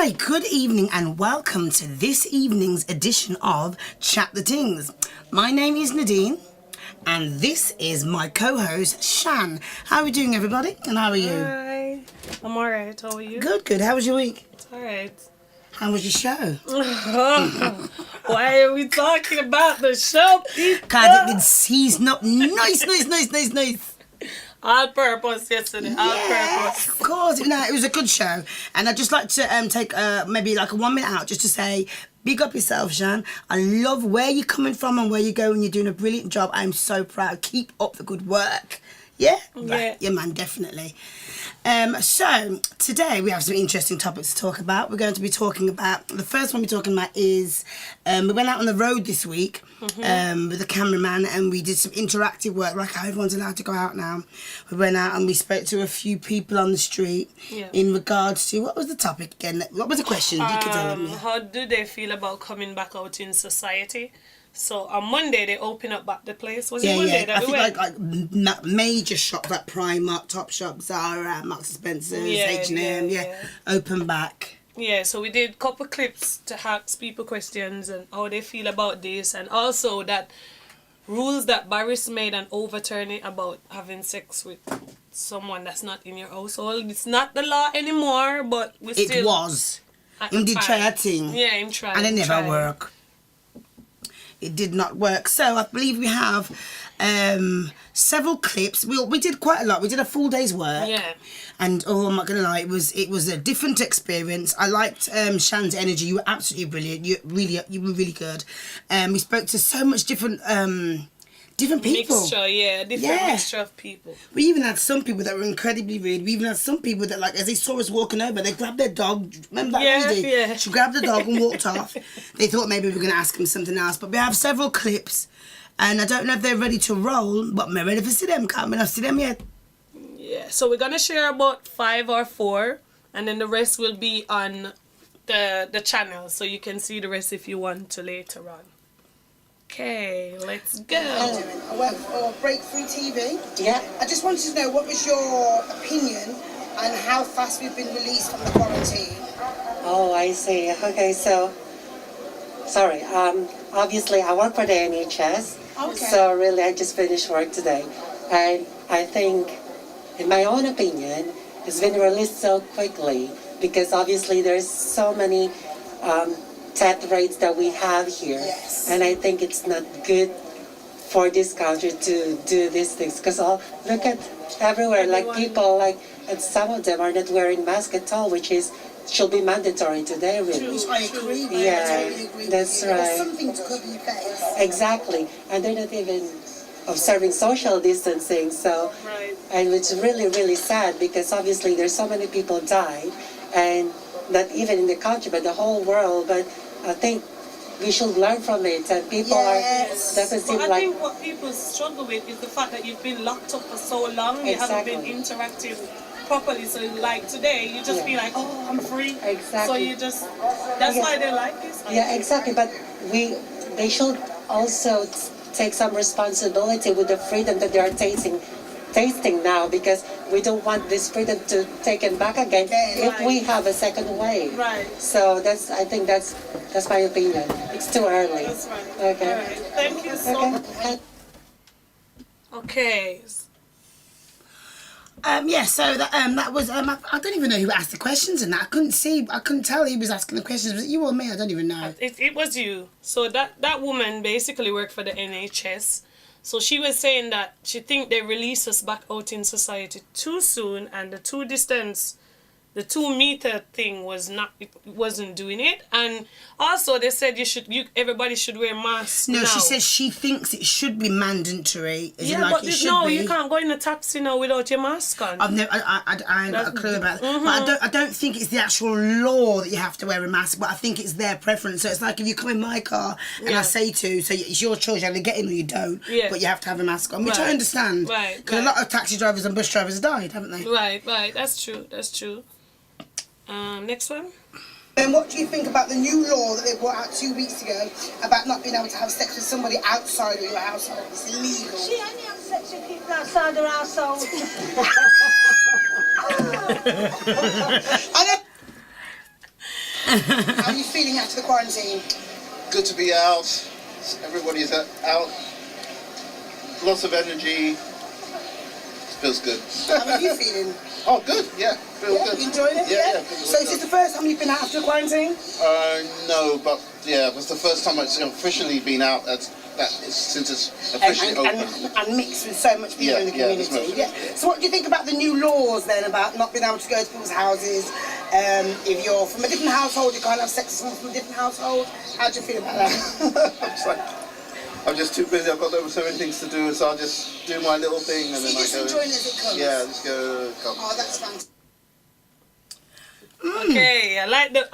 Hi, good evening and welcome to this evening's edition of Chat the Tings. My name is Nadine and this is my co-host Shan. How are we doing, everybody? And how are you? Hi, I'm alright. How are you? Good, good. How was your week? It's alright. How was your show? Why are we talking about the show? God, he's not nice. On purpose yesterday. On purpose. Of course. No, it was a good show. And I'd just like to take maybe like a 1 minute out just to say, big up yourself, Shan. I love where you're coming from and where you're going. You're doing a brilliant job. I'm so proud. Keep up the good work. Yeah? Yeah. Right. Yeah, man, definitely. So, today we have some interesting topics to talk about. We're going to be talking about, the first one we're talking about is, we went out on the road this week with the cameraman and we did some interactive work, like how everyone's allowed to go out now. We went out and we spoke to a few people on the street in regards to, what was the topic again? What was the question? You can tell me. How do they feel about coming back out in society? So on Monday they open up back the place. Was it Monday that I we think went? like major shops like Primark, Topshop, Zara, Marks and Spencer's, H&M, open back. Yeah, so we did a couple clips to ask people questions and how they feel about this, and also that rules that Boris made and overturning about having sex with someone that's not in your household. It's not the law anymore, but we still... It was. Him did try a thing. Yeah, him tried. And it never worked. It did not work. So I believe we have several clips. We did quite a lot. We did a full day's work. Yeah. And I'm not gonna lie, it was a different experience. I liked Shan's energy. You were absolutely brilliant. You were really good. We spoke to so much different people. Mixture of people. We even had some people that were incredibly rude. We even had some people that, like, as they saw us walking over, they grabbed their dog. Remember that lady? Yeah. She grabbed the dog and walked off. They thought maybe we were going to ask him something else. But we have several clips, and I don't know if they're ready to roll, but I'm ready to see them. Can't not see them yet. Yeah, so we're going to share about 5 or 4, and then the rest will be on the channel, so you can see the rest if you want to later on. Okay, let's go. I work for Breakthrough TV. Yeah. I just wanted to know, what was your opinion on how fast we've been released from the quarantine? Oh, I see. Okay, so, sorry. Obviously, I work for the NHS. Okay. So really, I just finished work today. And I think, in my own opinion, it's been released so quickly because obviously there's so many death rates that we have here. Yes. And I think it's not good for this country to do these things because look at everywhere, like people, and some of them are not wearing masks at all, which should be mandatory today, really. I agree. Yeah, I totally agree. that's right. There's something to cover your face. Exactly, and they're not even observing social distancing, so, and it's really, really sad because obviously there's so many people died, and not even in the country, but the whole world, but I think we should learn from it, and people doesn't seem I like... think what people struggle with is the fact that you've been locked up for so long, you haven't been interacting properly, so like today, you just be like, oh, I'm free. Exactly. So you just, that's why they like this. Yeah, exactly, but they should also take some responsibility with the freedom that they are tasting now, because we don't want this freedom to taken back again if we have a second wave. Right. So I think that's my opinion. It's too early. That's right. Okay. All right. Thank you so much. Okay. So that was I don't even know who asked the questions and that. I couldn't tell who was asking the questions. Was it you or me? I don't even know. It was you. So that woman basically worked for the NHS. So she was saying that she think they release us back out in society too soon, and the 2 meter thing wasn't doing it, and also they said everybody should wear masks. No, now. she says she thinks it should be mandatory. You can't go in a taxi now without your mask on. I ain't got a clue about that. But I don't think it's the actual law that you have to wear a mask, but I think it's their preference. So it's like if you come in my car and I say so it's your choice, you either get in or you don't, but you have to have a mask on, which I understand. Right. Because a lot of taxi drivers and bus drivers died, haven't they? Right, that's true. Next one. And what do you think about the new law that they brought out 2 weeks ago about not being able to have sex with somebody outside of your household? It's illegal. She only has sex with people outside her household. How are you feeling after the quarantine? Good to be out. Everybody's out. Lots of energy. Feels good. How are you feeling? Oh, good. Yeah, feels good. Enjoying it? Yeah. So is this the first time you've been out after quarantine? No, but yeah, it was the first time it's officially been out. Since it's officially open. And mixed with so much people in the community. So what do you think about the new laws then about not being able to go to people's houses? If you're from a different household, you can't have sex with someone from a different household. How do you feel about that? I'm just too busy. I've got so many things to do, so I'll just do my little thing and then I go. Enjoying it as it comes. Yeah, just go. Oh, that's fantastic. Okay, I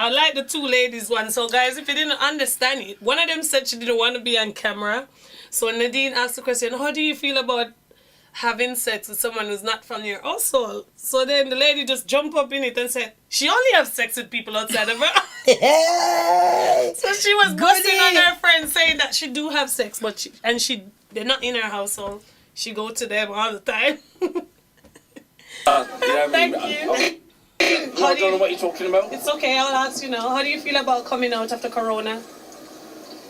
like the two ladies one. So guys, if you didn't understand it, one of them said she didn't want to be on camera. So Nadine asked the question, how do you feel about having sex with someone who's not from your household? So then the lady just jumped up in it and said, she only has sex with people outside of her. So she was gossiping on her friends saying that she do have sex, but they're not in her household. She go to them all the time. Thank you. I don't know what you're talking about. It's okay, I'll ask you now. How do you feel about coming out after Corona?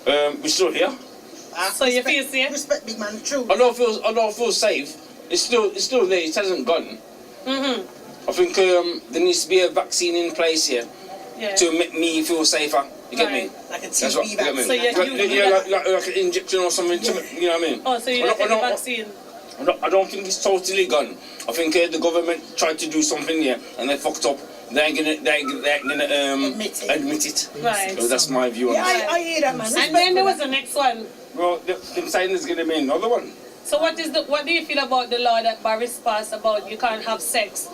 We're still here. So you feel safe? Respect, big man, true. I don't feel safe. It's still there. It hasn't gone. I think there needs to be a vaccine in place here to make me feel safer. You get me? Like a That's what, TB you get me? vaccine. Like an injection or something. You know what I mean? Oh, so you're taking the vaccine? I don't think it's totally gone. I think the government tried to do something here and they fucked up. They ain't gonna admit it. Right. So that's my view on Yeah, it. I hear that, man. And then there was the next one. Well, they're saying there's gonna be another one. So what do you feel about the law that Boris passed about you can't have sex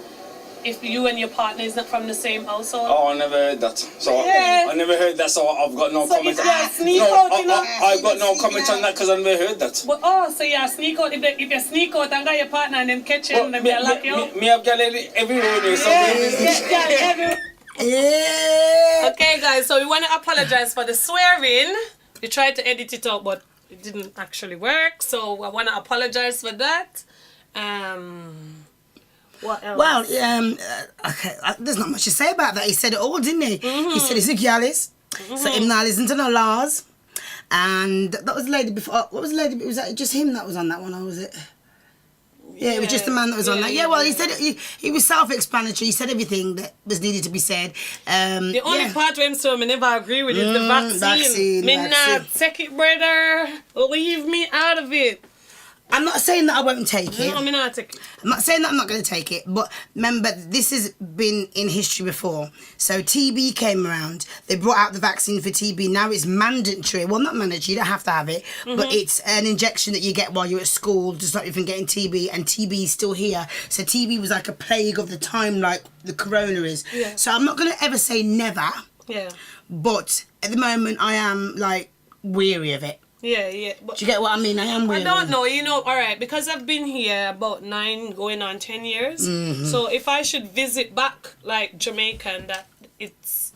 if you and your partner is not from the same household? Oh, I never heard that. So Yeah. I never heard that. So I've got no comment. So you sneak out, you know? I've got no comment on that because I never heard that. But, so you sneak out. If you sneak out and got your partner and them catch you and them lock you up? Me have gal everywhere. So Yeah. Okay, guys. So we want to apologize for the swearing. We tried to edit it out, but it didn't actually work. So I want to apologize for that. What else? Well, okay, there's not much to say about that. He said it all, didn't he? He said he's a gallus, so him not listen to no laws. And that was the lady before. What was the lady? Was that just him that was on that one, or was it? Yeah, it was just the man that was on that. Yeah, well, he said he was self-explanatory. He said everything that was needed to be said. The only part where I never agree with is the vaccine. Me not take it, brother. Leave me out of it. I'm not saying that I won't take it. No, I'm not take it. I'm not saying that I'm not going to take it, but remember, this has been in history before. So TB came around. They brought out the vaccine for TB. Now it's mandatory. Well, not mandatory. You don't have to have it, but it's an injection that you get while you're at school to stop you from getting TB. And TB is still here. So TB was like a plague of the time, like the corona is. Yeah. So I'm not going to ever say never. Yeah. But at the moment, I am like weary of it. Yeah. But Do you get what I mean? I am weary. I don't know, all right, because I've been here about 9 going on 10 years. So if I should visit back like Jamaican, that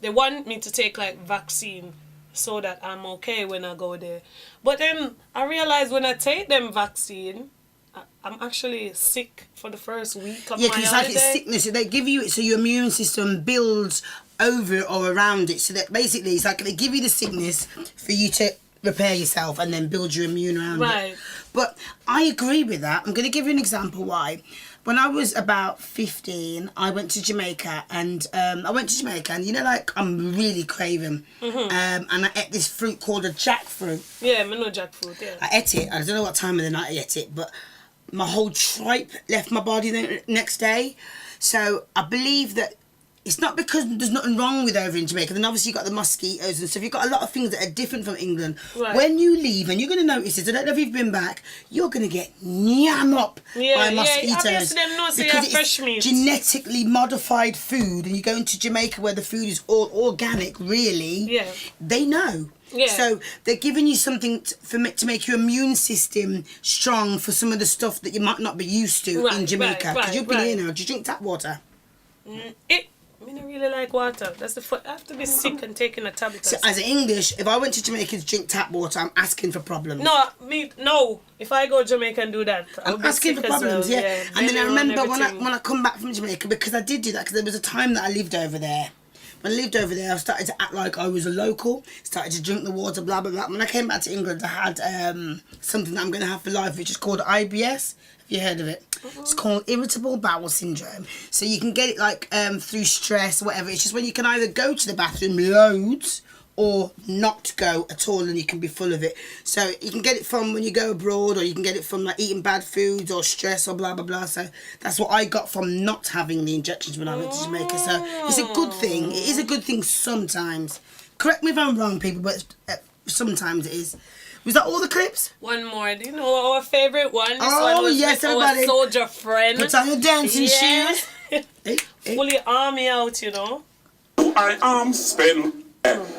they want me to take like vaccine so that I'm okay when I go there. But then I realize when I take them vaccine, I'm actually sick for the first week of my because it's like it's sickness. They give you it so your immune system builds over it or around it. So that basically it's like they give you the sickness for you to repair yourself and then build your immune around it. But I agree with that. I'm going to give you an example why. When I was about 15, I went to Jamaica and you know, like I'm really craving. And I ate this fruit called a jackfruit. Yeah, I know jackfruit, yeah. I ate it. I don't know what time of the night I ate it, but my whole tripe left my body the next day. So I believe that it's not because there's nothing wrong with over in Jamaica. Then obviously you've got the mosquitoes and stuff. You've got a lot of things that are different from England. Right. When you leave, and you're going to notice this, I don't know if you've been back, you're going to get nyam up by mosquitoes. Obviously them know so because you have fresh meat. it's genetically modified food, and you go into Jamaica where the food is all organic, really. Yeah. They know. Yeah. So they're giving you something to make your immune system strong for some of the stuff that you might not be used to in Jamaica. Because you've been here now. Do you drink tap water? I don't really like water. That's I have to be sick and taking a tablet. So as an English, if I went to Jamaica to drink tap water, I'm asking for problems. No. If I go to Jamaica and do that, I'm asking for problems, And then I remember when I come back from Jamaica, because I did do that, because there was a time that I lived over there when I lived over there, I started to act like I was a local, started to drink the water, blah, blah, blah. When I came back to England, I had something that I'm going to have for life, which is called IBS. Have you heard of it? It's called irritable bowel syndrome. So you can get it like through stress or whatever. It's just when you can either go to the bathroom loads or not go at all, and you can be full of it. So you can get it from when you go abroad, or you can get it from like eating bad foods or stress or blah blah blah. So that's what I got from not having the injections when I went to Jamaica. So it's a good thing. It is a good thing sometimes. Correct me if I'm wrong, people, but sometimes it is. Was that all the clips? One more. Do you know our favourite one? This Oh, one was yes, with everybody. our soldier friend. Put on your dancing shoes. Hey. Fully army out, you know. I am spend.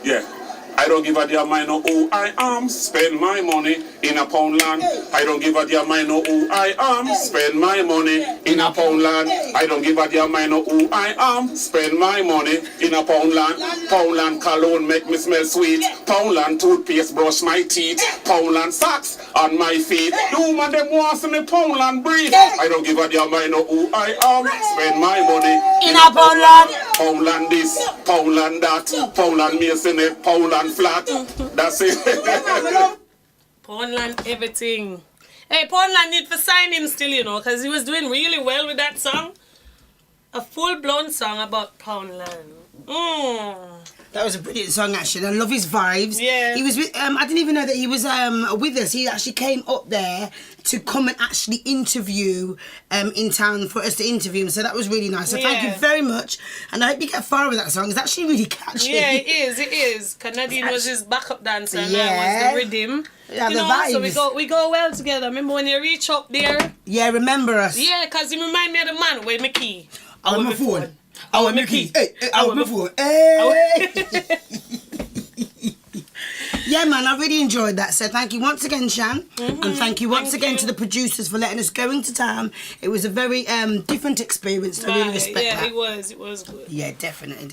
Yeah. I don't give a damn I know who I am. Spend my money in a pound land. I don't give a damn I know who I am. Spend my money in a pound land. I don't give a damn I know who I am. Spend my money in a pound land. Pound land cologne make me smell sweet. Pound land toothpaste brush my teeth. Pound land socks on my feet. The woman them wants me pound land breathe. I don't give a damn I know who I am. Spend my money In a pound land. Pound land this, pound land that, pound land masonry, pound land flat. That's it. Poundland everything. Hey, Poundland need to sign him still, you know, because he was doing really well with that song. A full-blown song about Poundland. That was a brilliant song, actually. I love his vibes. Yeah. He was with, I didn't even know that he was with us. He actually came up there to come and actually interview in town for us to interview him. So that was really nice. So thank you very much. And I hope you get far with that song. It's actually really catchy. Yeah, it is. Because Nadine was his backup dancer and Yeah. I was the rhythm. Yeah, you the know, vibes. so we go well together. Remember when you reach up there? Yeah, remember us. Yeah, because you remind me of the man with my key. I want my phone. I want my key. Hey, I want my phone. Yeah, man, I really enjoyed that. So thank you once again, Shan. And thank you once again to the producers for letting us go into town. It was a very different experience. I really respect that. Yeah, it was good. Yeah, definitely.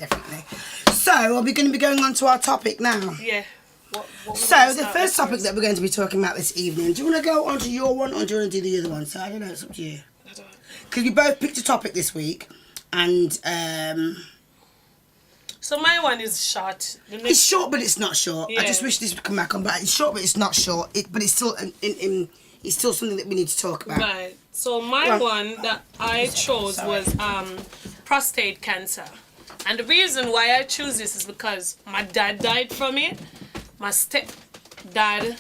So, are we going to be going on to our topic now? Yeah. What So, the first topic that we're going to be talking about this evening, do you want to go on to your one or do you want to do the other one? So, I don't know, it's up to you. Because we both picked a topic this week, and so my one is short. it's short, but it's not short. Yeah. I just wish this would come back on, but it's short, but it's not short. But it's still it's still something that we need to talk about. Right. So my one that I chose was prostate cancer. And the reason why I choose this is because my dad died from it. My stepdad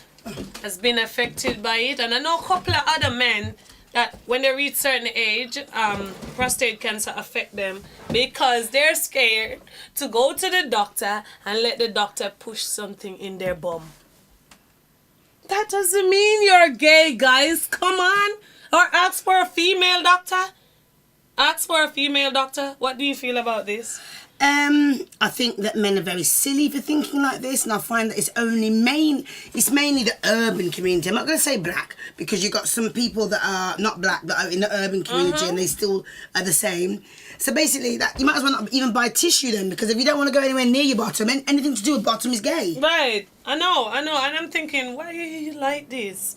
has been affected by it. And I know a couple of other men that when they reach certain age, prostate cancer affect them because they're scared to go to the doctor and let the doctor push something in their bum. That doesn't mean you're gay, guys. Come on. Or ask for a female doctor. Ask for a female doctor. What do you feel about this? I think that men are very silly for thinking like this, and I find that it's mainly the urban community. I'm not going to say black, because you've got some people that are not black that are in the urban community and they still are the same. So basically, that you might as well not even buy tissue then, because if you don't want to go anywhere near your bottom, anything to do with bottom is gay. Right. I know. And I'm thinking, why are you like this?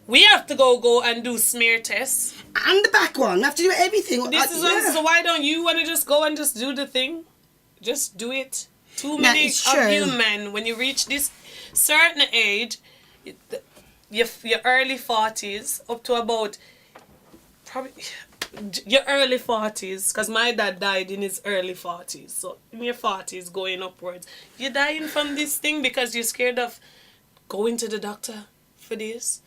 We have to go and do smear tests. And the back one. You have to do everything. So why don't you want to just go and just do the thing? Just do it. Too many of you men, when you reach this certain age, your early 40s, up to about probably your early 40s, because my dad died in his early 40s. So in your 40s going upwards, you're dying from this thing because you're scared of going to the doctor for this.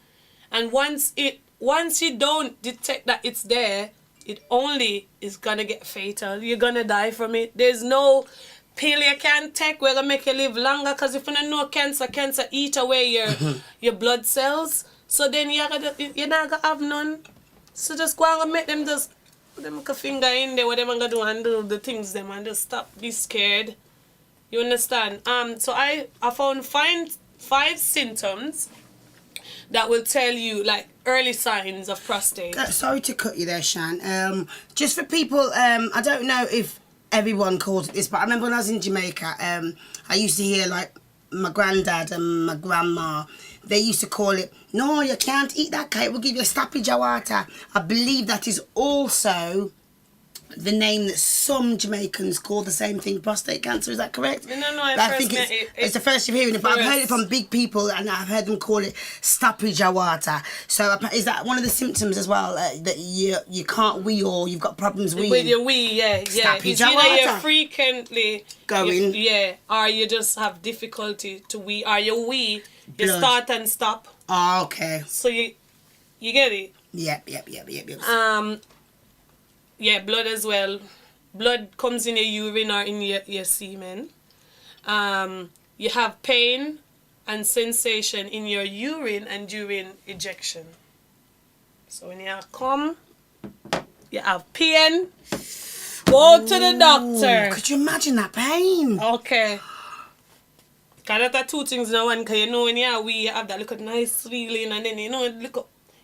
And once you don't detect that it's there, it only is gonna get fatal. You're gonna die from it. There's no pill you can take where gonna make you live longer. Cause if you don't know cancer eat away your blood cells. So then you're not gonna have none. So just go and make them just put them a finger in there, whatever I'm gonna do and do the things them and just stop be scared. You understand? So I found five symptoms that will tell you like early signs of prostate. Sorry to cut you there, Shan. Just for people, I don't know if everyone calls it this, but I remember when I was in Jamaica, I used to hear like my granddad and my grandma, they used to call it, no, you can't eat that, it will give you a stoppage of water. I believe that is also the name that some Jamaicans call the same thing, prostate cancer. Is that correct? No, I think it's the first you're hearing it, but I've heard it from big people, and I've heard them call it Stapi Jawata. So is that one of the symptoms as well, that you can't wee, or you've got problems weeing? With your wee, yeah. Stapi It's either you're Jawata. frequently Going. or you just have difficulty to wee, or you wee, you Blood. start and stop. Oh, okay. So you get it. Yep. Yeah, blood as well. Blood comes in your urine or in your semen. You have pain and sensation in your urine and during ejection. So when you come, you have pain, go to the doctor. Could you imagine that pain? Okay. Because that's two things in one. Because you know when you have that little nice feeling, and then you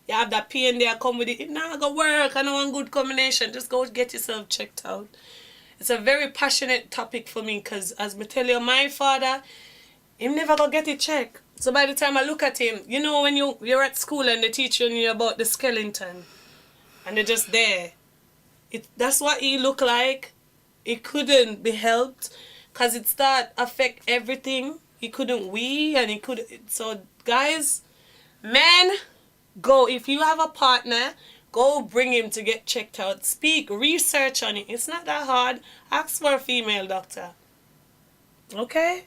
have that pain there come with it. It not gonna work. I know one good combination. Just go get yourself checked out. It's a very passionate topic for me, because as I tell you, my father, he never gonna get it checked. So by the time I look at him, you know when you're at school and they teach you about the skeleton, and they're just there. That's what he looked like. It couldn't be helped, because it start affect everything. He couldn't wee, and he couldn't. So guys, men, go, if you have a partner, go bring him to get checked out. Speak, research on it. It's not that hard. Ask for a female doctor. Okay?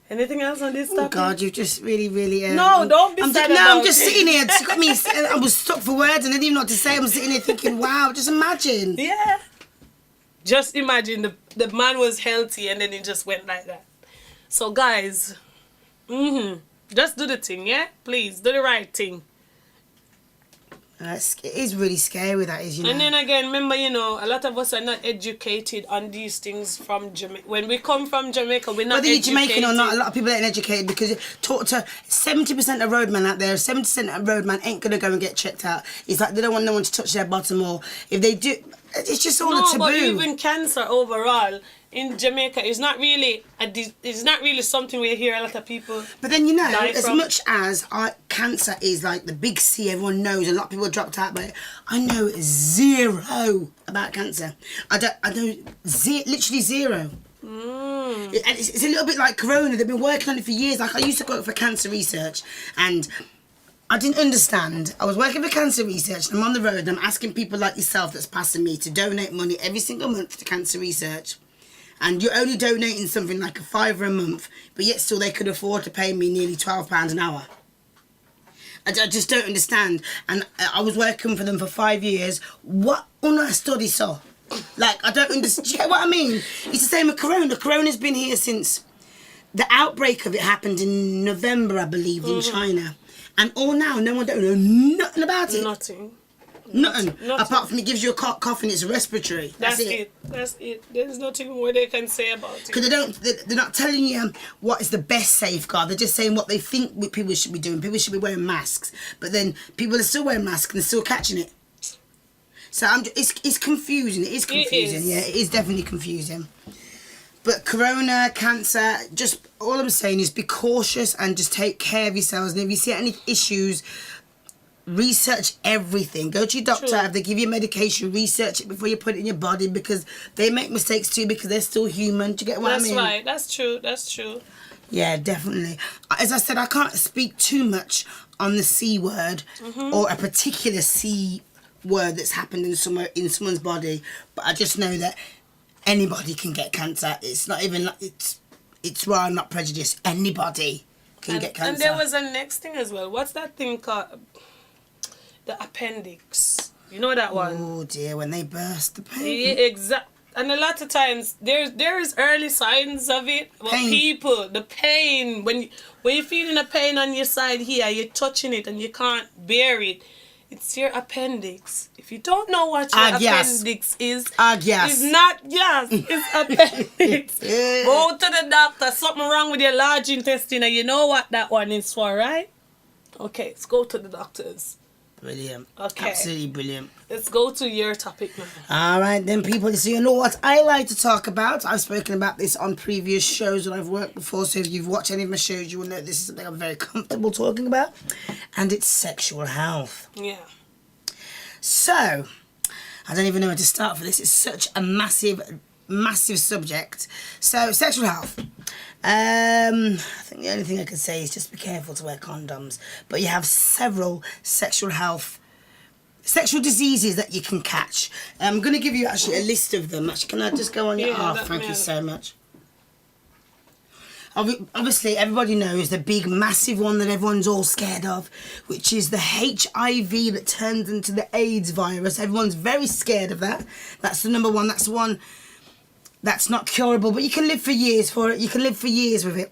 Anything else on this topic? Oh God, you've just really, really... No, don't be sad about I'm just it. sitting here. It's got me... I was stuck for words and I didn't even know what to say. I'm sitting here thinking, wow, just imagine. Yeah. Just imagine the man was healthy and then it just went like that. So guys, just do the thing, yeah? Please, do the right thing. It is really scary, that is, you know. And then again, remember, a lot of us are not educated on these things from Jamaica. When we come from Jamaica, we're not Whether you're educated. Jamaican or not, a lot of people ain't educated, because talk to 70% of roadmen out there, 70% of roadmen ain't going to go and get checked out. It's like they don't want no one to touch their bottom, or if they do, it's just all a taboo. But even cancer overall in Jamaica is not really something we hear a lot of people. But then as from. much as cancer is like the big C, everyone knows. A lot of people dropped out, but I know zero about cancer. I know literally zero. And it's a little bit like Corona. They've been working on it for years. Like I used to work for cancer research, and I didn't understand. I was working for cancer research, and I'm on the road, and I'm asking people like yourself that's passing me to donate money every single month to cancer research. And you're only donating something like $5 a month, but yet still they could afford to pay me nearly £12 an hour. I just don't understand. And I was working for them for 5 years. What una study so? Like, I don't understand. Do you get what I mean? It's the same with Corona. Corona's been here since the outbreak of it happened in November, I believe, in China. And all now, no one don't know nothing about it. Nothing. Apart from it gives you a cough and it's respiratory. That's it. That's it. There's nothing more they can say about it. Because they're not telling you what is the best safeguard. They're just saying what they think people should be doing. People should be wearing masks. But then people are still wearing masks and they're still catching it. So it's confusing. It is confusing. Yeah, it is definitely confusing. But Corona, cancer, just all I'm saying is be cautious and just take care of yourselves. And if you see any issues, research everything. Go to your doctor. True. If they give you medication, research it before you put it in your body, because they make mistakes too, because they're still human. Do you get what I mean? That's right. That's true. That's true. Yeah, definitely. As I said, I can't speak too much on the C word or a particular C word that's happened in someone's body, but I just know that anybody can get cancer. It's not even like it's why I'm not prejudiced. Anybody can get cancer. And there was a next thing as well. What's that thing called? The appendix. You know that one? Oh dear, when they burst the pain. Yeah, exactly. And a lot of times there is early signs of it. Well, the pain, when you're feeling a pain on your side here, you're touching it and you can't bear it. It's your appendix. If you don't know what your appendix is, it's not it's appendix. Go to the doctor. Something wrong with your large intestine, and you know what that one is for, right? Okay, let's go to the doctors. Brilliant. Okay. Absolutely brilliant. Let's go to your topic now. All right, then, people. So you know what I like to talk about. I've spoken about this on previous shows when I've worked before. So if you've watched any of my shows, you will know this is something I'm very comfortable talking about. And it's sexual health. Yeah. So, I don't even know where to start for this. It's such a massive subject. So, sexual health. I think the only thing I can say is just be careful to wear condoms. But you have several sexual diseases that you can catch. I'm going to give you actually a list of them. Actually, can I just go on your... Thank you so much. Obviously, everybody knows the big, massive one that everyone's all scared of, which is the HIV that turns into the AIDS virus. Everyone's very scared of that. That's the number one. That's the one that's not curable, but you can live for years for it. You can live for years with it.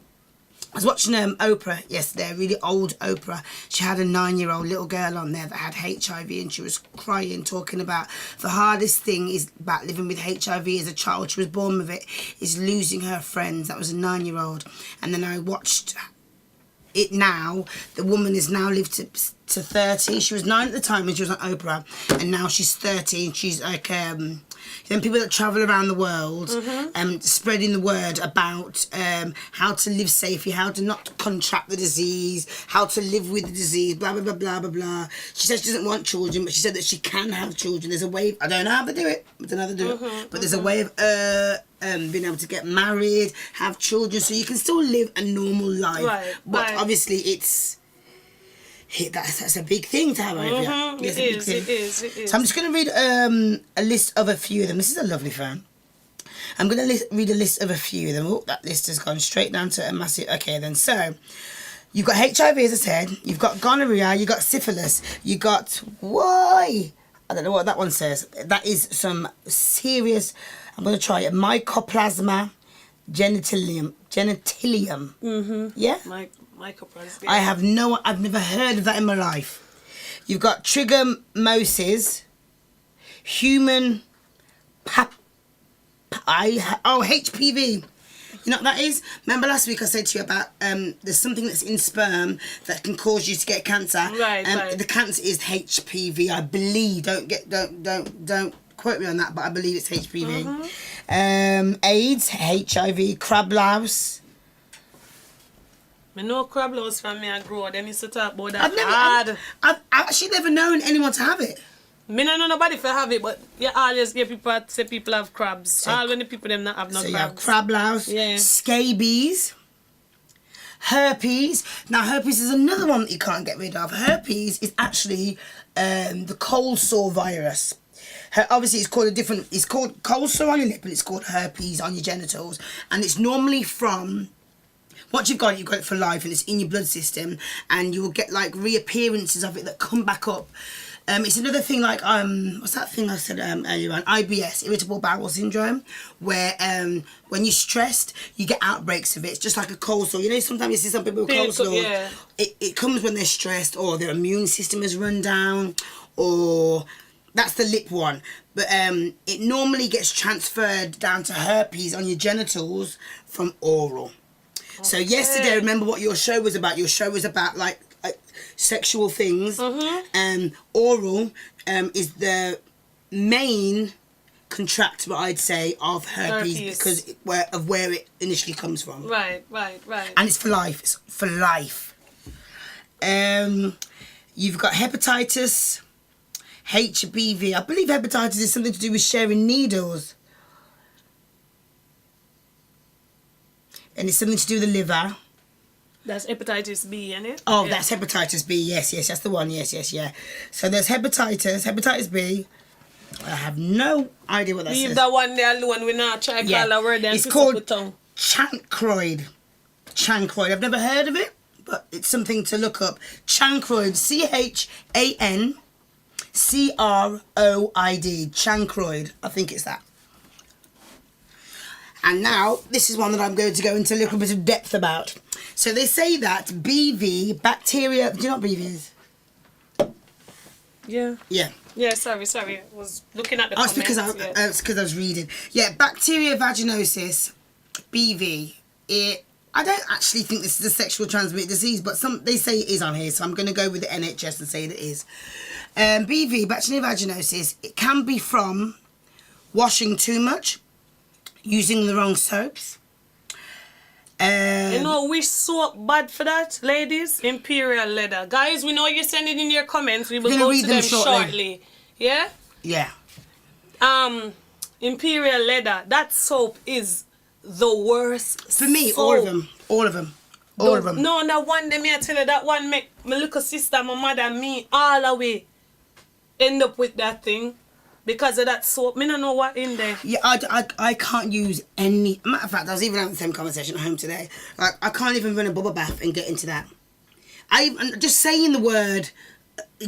I was watching Oprah yesterday, a really old Oprah. She had a 9-year-old little girl on there that had HIV, and she was crying, talking about the hardest thing is about living with HIV as a child. She was born with it, is losing her friends. That was a 9-year-old. And then I watched it now. The woman has now lived to 30. She was 9 at the time when she was on Oprah, and now she's 30, and she's like... then people that travel around the world spreading the word about how to live safely, how to not contract the disease, how to live with the disease, blah, blah, blah, blah, blah, blah. She says she doesn't want children, but she said that she can have children. There's a way, I don't know how to do it, but there's a way of being able to get married, have children, so you can still live a normal life. Right, but obviously it's... That's a big thing to have over here. It is. So I'm just going to read a list of a few of them. This is a lovely phone. I'm going to read a list of a few of them. Oh, that list has gone straight down to a massive... Okay, then. So, you've got HIV, as I said. You've got gonorrhea. You've got syphilis. You got... Why? I don't know what that one says. That is some serious... I'm going to try it. Mycoplasma genitalium. Yeah? Mycoplasma. I've never heard of that in my life. You've got trichomoniasis, human HPV. You know what that is? Remember last week I said to you about there's something that's in sperm that can cause you to get cancer. Right. The cancer is HPV, I believe. Don't quote me on that, but I believe it's HPV. AIDS, HIV, crab louse. I know crab louse from me I grow. Them used to talk about that. I've actually never known anyone to have it. Me not know nobody for have it, but you always hear people say people have crabs. So, all when the people them not have no crabs. So you have crab louse, scabies, herpes. Now herpes is another one that you can't get rid of. Herpes is actually the cold sore virus. Obviously it's called cold sore on your lip, but it's called herpes on your genitals, and it's normally from... Once you've got it for life, and it's in your blood system, and you'll get like reappearances of it that come back up. It's another thing like what's that thing I said earlier on? IBS, irritable bowel syndrome, where when you're stressed, you get outbreaks of it. It's just like a cold sore. You know, sometimes you see some people with cold sores. Yeah. It comes when they're stressed, or their immune system has run down, or that's the lip one. But it normally gets transferred down to herpes on your genitals from oral. So yesterday, remember what your show was about? Your show was about like sexual things. Oral is the main contractor, I'd say, of herpes because of where it initially comes from. Right. And it's for life. It's for life. You've got hepatitis, HBV. I believe hepatitis is something to do with sharing needles. And it's something to do with the liver. That's hepatitis B, isn't it? Oh, that's hepatitis B. Yes, that's the one. Yes. So there's hepatitis B. I have no idea what that says. Leave that one there alone. We're not trying to call a word. It's called chancroid. Chancroid. I've never heard of it, but it's something to look up. Chancroid. CHANCROID. Chancroid. I think it's that. And now, this is one that I'm going to go into a little bit of depth about. So they say that BV, bacteria... Do you know what BV is? Yeah. Yeah, sorry. I was looking at the comments. It's because I was reading. Yeah, bacteria vaginosis, BV. I don't actually think this is a sexual transmitted disease, but they say it is on here, so I'm going to go with the NHS and say that it is. BV, bacteria vaginosis, it can be from washing too much, using the wrong soaps. You know which soap bad for that, ladies? Imperial Leather. Guys, we know you're sending in your comments. We will go to them shortly. Yeah? Yeah. Imperial Leather. That soap is the worst. For me, soap. all of them. No, that one, me I tell you, that one make my little sister, my mother, and me all the way end up with that thing because of that soap. Me don't know what in there. Yeah, I can't use any. Matter of fact, I was even having the same conversation at home today. Like, I can't even run a bubble bath and get into that. Just saying the word,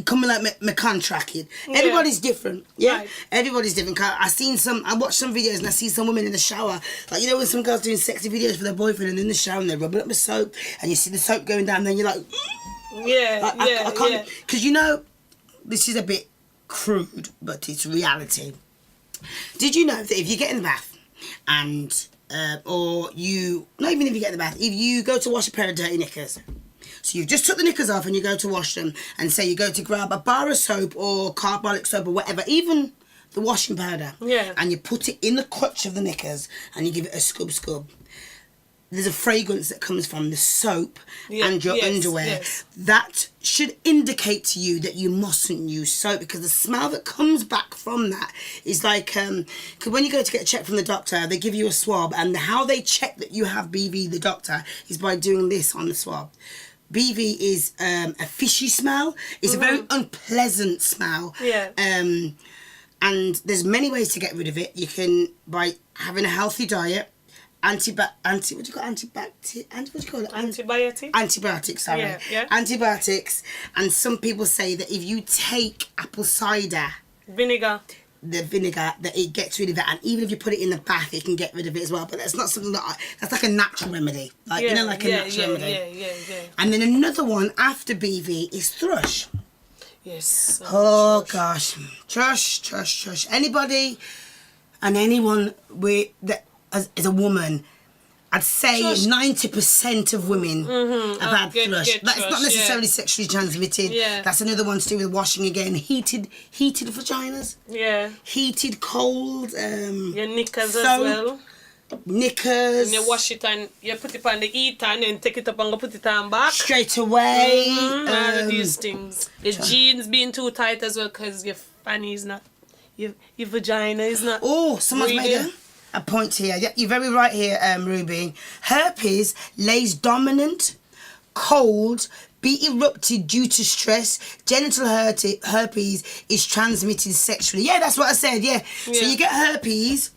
coming like my contract. Everybody's different. Yeah, Right. Everybody's different. I watched some videos and I see some women in the shower. Like, you know when some girls doing sexy videos for their boyfriend and in the shower and they're rubbing up with soap and you see the soap going down, and then you're like, I can't. Because you know, this is a bit crude, but it's reality. Did you know that if you get in the bath and or you, not even if you get in the bath, if you go to wash a pair of dirty knickers, so you've just took the knickers off and you go to wash them, and say you go to grab a bar of soap or carbolic soap or whatever, even the washing powder, and you put it in the crotch of the knickers and you give it a scrub. There's a fragrance that comes from the soap and your underwear. Yes. That should indicate to you that you mustn't use soap, because the smell that comes back from that is like, because when you go to get a check from the doctor, they give you a swab, and how they check that you have BV, the doctor, is by doing this on the swab. BV is a fishy smell. It's a very unpleasant smell. Yeah. And there's many ways to get rid of it. You can by having a healthy diet, antibiotics. Antibiotics, sorry. Yeah. Antibiotics. And some people say that if you take apple cider vinegar, that it gets rid of it, and even if you put it in the bath, it can get rid of it as well. But that's not something that's like a natural remedy, like a natural remedy. Yeah. And then another one after BV is thrush. Yes. Gosh, thrush. Anybody and anyone that as a woman, I'd say 90% of women have had thrush. That's not necessarily sexually transmitted. Yeah. That's another one to do with washing again. Heated vaginas. Yeah. Heated, cold. Your knickers as well. Knickers. And you wash it and you put it on the heater and then take it up and go put it on back. Straight away. All of these things. Your jeans being too tight as well because your fanny is not, your vagina is not. Oh, someone's made a point here. Yeah, you're very right here, Ruby. Herpes lays dominant, cold, be erupted due to stress. Genital herpes is transmitted sexually. Yeah, that's what I said. Yeah. So you get herpes.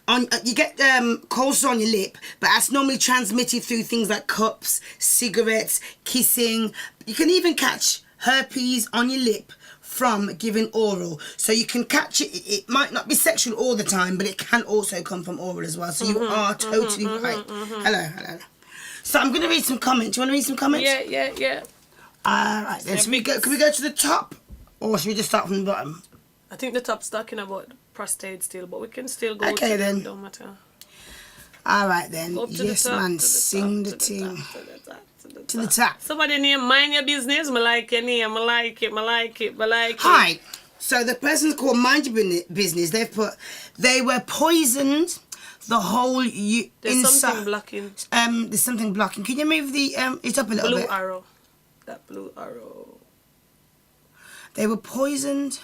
You get cold sore on your lip, but that's normally transmitted through things like cups, cigarettes, kissing. You can even catch herpes on your lip from giving oral. So you can catch it. It might not be sexual all the time, but it can also come from oral as well. So you are totally right. Hello. So I'm going to read some comments. Do you want to read some comments? Yeah. All right, then. Can we go to the top, or should we just start from the bottom? I think the top's talking about prostate still, but we can still go okay, to then. Don't matter. All right, then. Yes, man. Sing the thing. To the top. Somebody name, mind your business. I like your name. I like it. Hi. So the person's called Mind Your Business. They've put, they were poisoned. The whole There's inside. something blocking. There's something blocking. Can you move the it up a little bit? Blue arrow. That blue arrow. They were poisoned.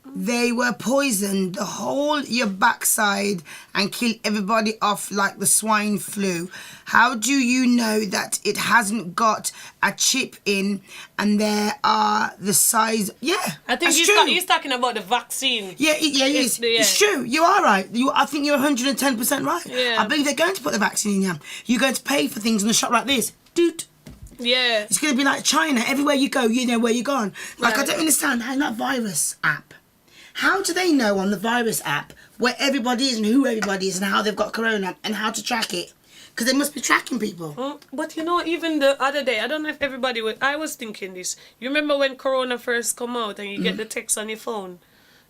They were poisoned the whole your backside and kill everybody off like the swine flu. How do you know that it hasn't got a chip in and there are the size? Yeah, I think he's talking about the vaccine. Yeah, it's true. You are right. I think you're 110% right. Yeah. I believe they're going to put the vaccine in you. You're going to pay for things in a shop like this. Dude. Yeah. It's going to be like China. Everywhere you go, you know where you're going. Like, I don't understand. How that virus app? How do they know on the virus app where everybody is and who everybody is and how they've got corona and how to track it? Because they must be tracking people. But you know, even the other day, I don't know if everybody would. I was thinking this. You remember when corona first come out and you get the text on your phone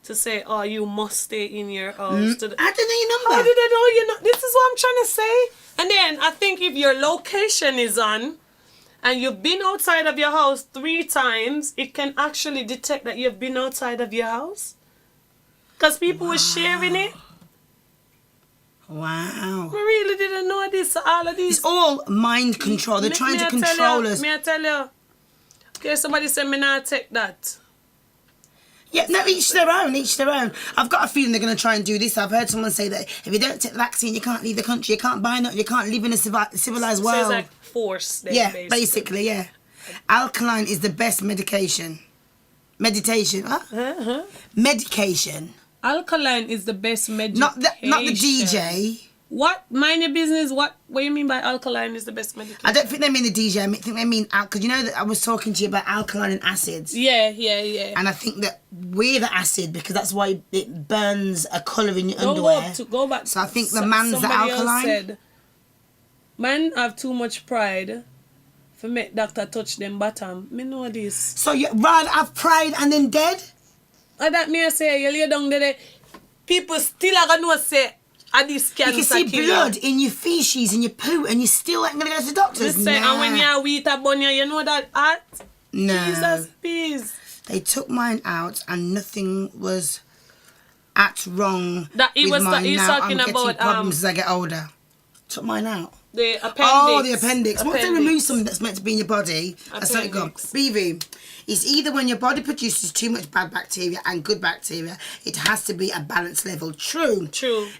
to say, "Oh, you must stay in your house." I don't know your number. How did I know you know? This is what I'm trying to say. And then I think if your location is on and you've been outside of your house 3 times, it can actually detect that you've been outside of your house. Because people were sharing it. Wow. We really didn't know this. All of these. It's all mind control. They're trying to control us. May I tell you? Okay, somebody said me not take that. Yeah, no, each their own, each their own. I've got a feeling they're going to try and do this. I've heard someone say that if you don't take the vaccine, you can't leave the country, you can't buy nothing, you can't live in a civilized world. So it's like force. Then, yeah, basically, yeah. Alkaline is the best medication. Meditation, huh? Medication. Alkaline is the best medication. Not the DJ. What? Mind your business. What do you mean by alkaline is the best medication? I don't think they mean the DJ. I think they mean because you know that I was talking to you about alkaline and acids. Yeah. And I think that we're the acid because that's why it burns a colour in your underwear. Go back. So I think the man's the alkaline. Said, man have too much pride for make doctor touch them bottom. Me know this. So you rather have pride and then dead? That me say you lay down there. People still are gonna say. This you can see blood in your feces and your poo and you still ain't going to go to the doctors. Listen, and when you're wheat a bun, you know that heart? No. Jesus, please. They took mine out and nothing was wrong that he with was mine. He's now talking I'm getting about problems as I get older. Took mine out. The appendix. Oh, the appendix. Once they remove something that's meant to be in your body, that's how it goes. BV. It's either when your body produces too much bad bacteria and good bacteria, it has to be a balanced level. True.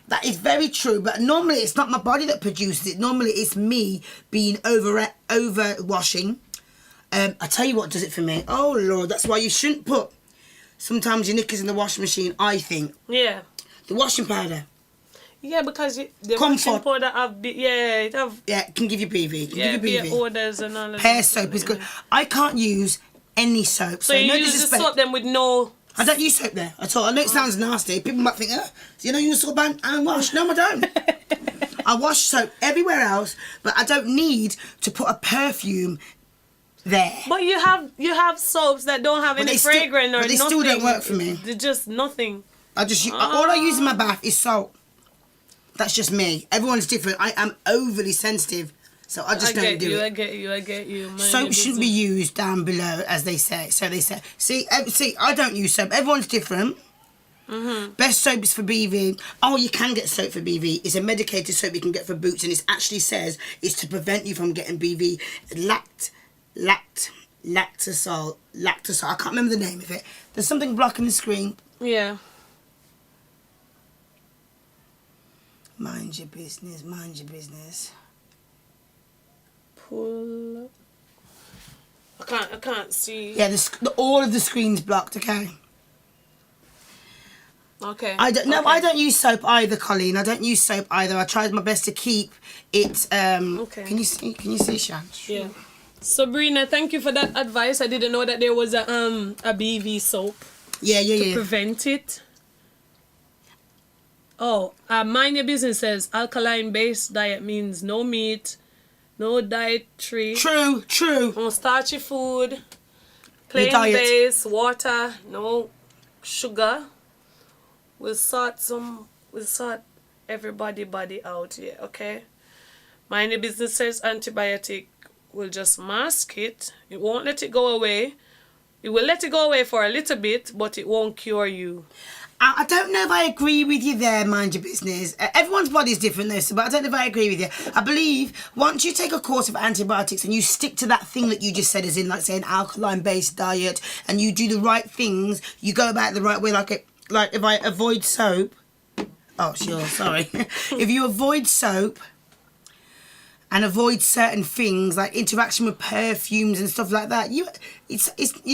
That is very true. But normally it's not my body that produces it. Normally it's me being over washing. I tell you what does it for me. Oh Lord, that's why you shouldn't put sometimes your knickers in the washing machine. I think. Yeah. The washing powder. Yeah, because the washing powder it can give you BV. Give you BV. Odors and all of Pear soap is good. I can't use any soap. So you use the soap then with no... I don't use soap there at all. I know it sounds nasty. People might think, you know, you use soap and wash. No, I don't. I wash soap everywhere else, but I don't need to put a perfume there. But you have soaps that don't have any fragrance or nothing. But they still don't work for me. They're just nothing. All I use in my bath is salt. That's just me. Everyone's different. I am overly sensitive. So I just don't do it. I get you. Soap shouldn't be used down below, as they say. So they say. See, I don't use soap. Everyone's different. Mm-hmm. Best soap is for BV. Oh, you can get soap for BV. It's a medicated soap you can get for boots, and it actually says it's to prevent you from getting BV. Lactosol. I can't remember the name of it. There's something blocking the screen. Yeah. Mind your business. Mind your business. Pull. I can't see. Yeah, all of the screen's blocked. Okay. Okay. I don't use soap either, Colleen. I don't use soap either. I tried my best to keep it. Okay. Can you see, Shan? Yeah. Sabrina, thank you for that advice. I didn't know that there was a BV soap. Yeah. To prevent it. Oh, Mind Your Business says alkaline-based diet means no meat, no dietary. True. No starchy food, plain-based water, no sugar. We'll sort everybody body out here, okay? Mind Your Business says antibiotic will just mask it. It won't let it go away. It will let it go away for a little bit, but it won't cure you. I don't know if I agree with you there, Mind Your Business. Everyone's body is different though, but I don't know if I agree with you. I believe once you take a course of antibiotics and you stick to that thing that you just said, as in like say an alkaline-based diet, and you do the right things, you go about it the right way, like if I avoid soap, if you avoid soap and avoid certain things like interaction with perfumes and stuff like that, you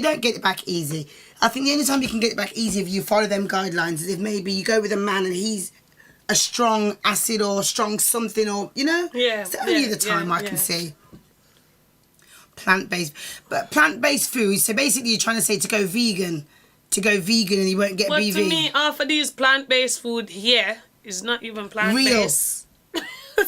don't get it back easy. I think the only time you can get it back easy if you follow them guidelines is if maybe you go with a man and he's a strong acid or strong something, or it's the only other time I can see. Plant-based foods. So basically you're trying to say to go vegan and you won't get BV. To me, for these plant-based food here is not even plant-based.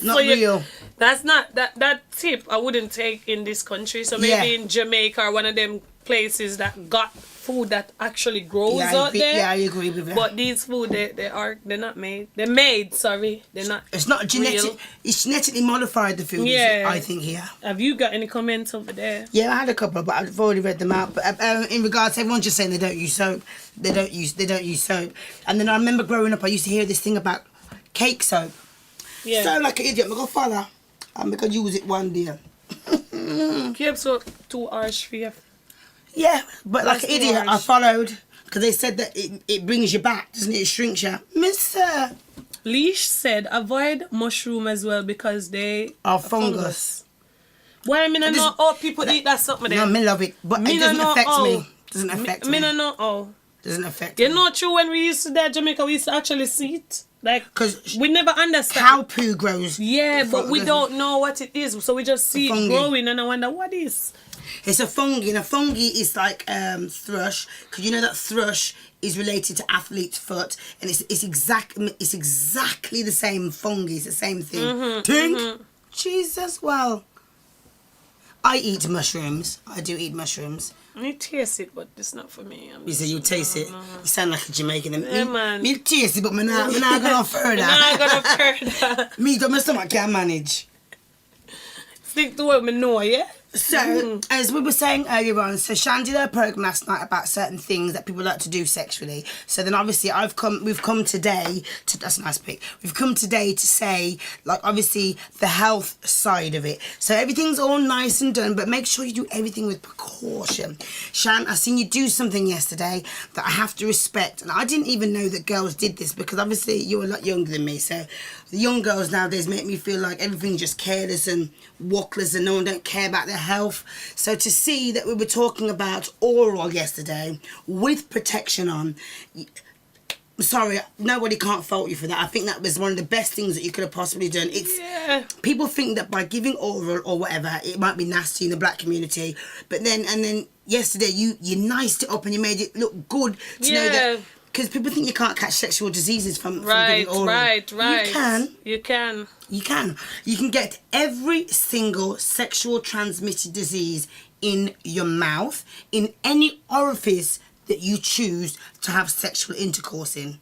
Not real. That's not that tip I wouldn't take in this country. So maybe in Jamaica or one of them places that got food that actually grows out there. Yeah, I agree with that. But these food they're not made. They're made, sorry. They're not. It's not genetic. Real. It's genetically modified, the food. Yeah. I think here. Have you got any comments over there? Yeah, I had a couple, but I've already read them out. But in regards to everyone just saying they don't use soap, they don't use soap. And then I remember growing up, I used to hear this thing about cake soap. Yeah. So like an idiot, I'm gonna follow. I'm gonna use it one day. Keep so too harsh for you. Yeah, but like an idiot, I followed. Because they said that it brings you back, doesn't it? It shrinks you. Mister. Leash said avoid mushroom as well because they are fungus. Why I mean I know all people eat that something there. No, me love it. But it doesn't affect me. Doesn't affect me. Me no know how. Doesn't affect me. You know true when we used to there Jamaica we used to actually see it. Like, because we never understand. Cow poo grows. Yeah, but we don't know what it is. So we just see it growing and I wonder what is. It's a fungi. And a fungi is like thrush. Because you know that thrush is related to athlete's foot. And it's exactly the same fungi. It's the same thing. Ting? Jesus, well. I eat mushrooms. I do eat mushrooms. I taste it, but it's not for me. You say you taste it? No. You sound like a Jamaican. Yeah, man. Me taste it, but me not go further. I'm not going further. Me, my stomach can't manage. Stick to what we know, yeah? So, as we were saying earlier on, so Shan did her programme last night about certain things that people like to do sexually. So then obviously we've come today to, that's a nice pic, we've come today to say, like, obviously the health side of it. So everything's all nice and done, but make sure you do everything with precaution. Shan, I seen you do something yesterday that I have to respect, and I didn't even know that girls did this because obviously you're a lot younger than me, so the young girls nowadays make me feel like everything's just careless and walkless and no one don't care about their health. So to see that we were talking about oral yesterday with protection on, sorry, nobody can't fault you for that. I think that was one of the best things that you could have possibly done. People think that by giving oral or whatever, it might be nasty in the black community, but then yesterday you niced it up and you made it look good to know that. Because people think you can't catch sexual diseases from giving oral. Right. You can. You can get every single sexual transmitted disease in your mouth, in any orifice that you choose to have sexual intercourse in.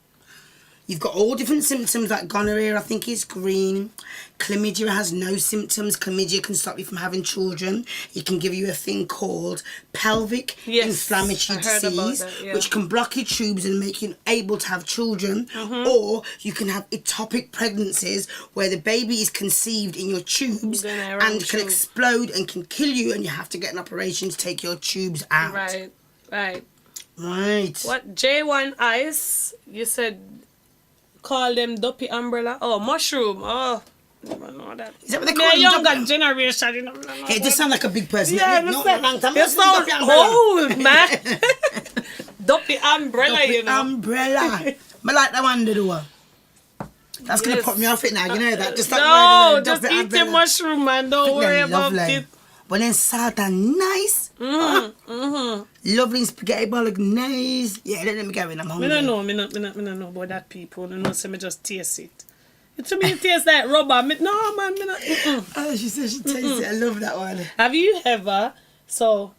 You've got all different symptoms like gonorrhea, I think is green. Chlamydia has no symptoms. Chlamydia can stop you from having children. It can give you a thing called pelvic inflammatory disease, which can block your tubes and make you able to have children. Or you can have ectopic pregnancies where the baby is conceived in your tubes and can explode and can kill you and you have to get an operation to take your tubes out. Right. What? J1 Ice, you said... Call them duppy umbrella. Oh, mushroom. Oh, never know that. Is that what they call them? Younger generation. You know, it just sounds like a big person. Yeah, you sound old, man. Duppy umbrella, you know. Umbrella. I like that one, the That's going to put me off it now, you know that. Just just eat the mushroom, man. Don't worry about it. But then salt and nice. Lovely spaghetti bolognese. Yeah, let me go in. I'm hungry. I don't know about that people. I know, so me just taste it. To me, it tastes like rubber. No, man, not. Oh, she said she tastes it. I love that one. Have you ever, so,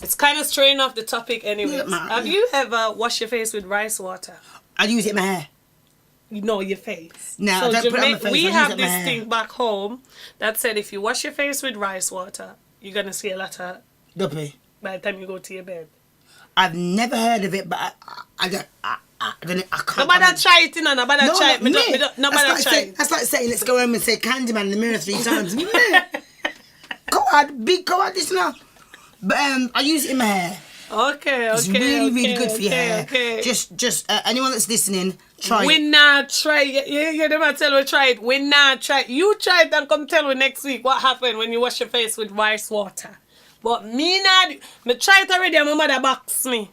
it's kind of straying off the topic anyway. Have you ever washed your face with rice water? I use it in my hair. You know your face. No, so don't put it on my face. We have this thing back home that said if you wash your face with rice water, you're going to see a lot of duppy by the time you go to your bed. I've never heard of it, but I can't. Nobody try it, nobody try it. Nobody try it. That's like saying, let's go home and say Candyman in the mirror 3 times. Go on, this now. But I use it in my hair. Okay. It's really good for your hair. Okay. Just anyone that's listening, try it. We not try it. You never tell we try it. We not try it. You try it and come tell me next week what happened when you wash your face with rice water. But me try it already and my mother box me.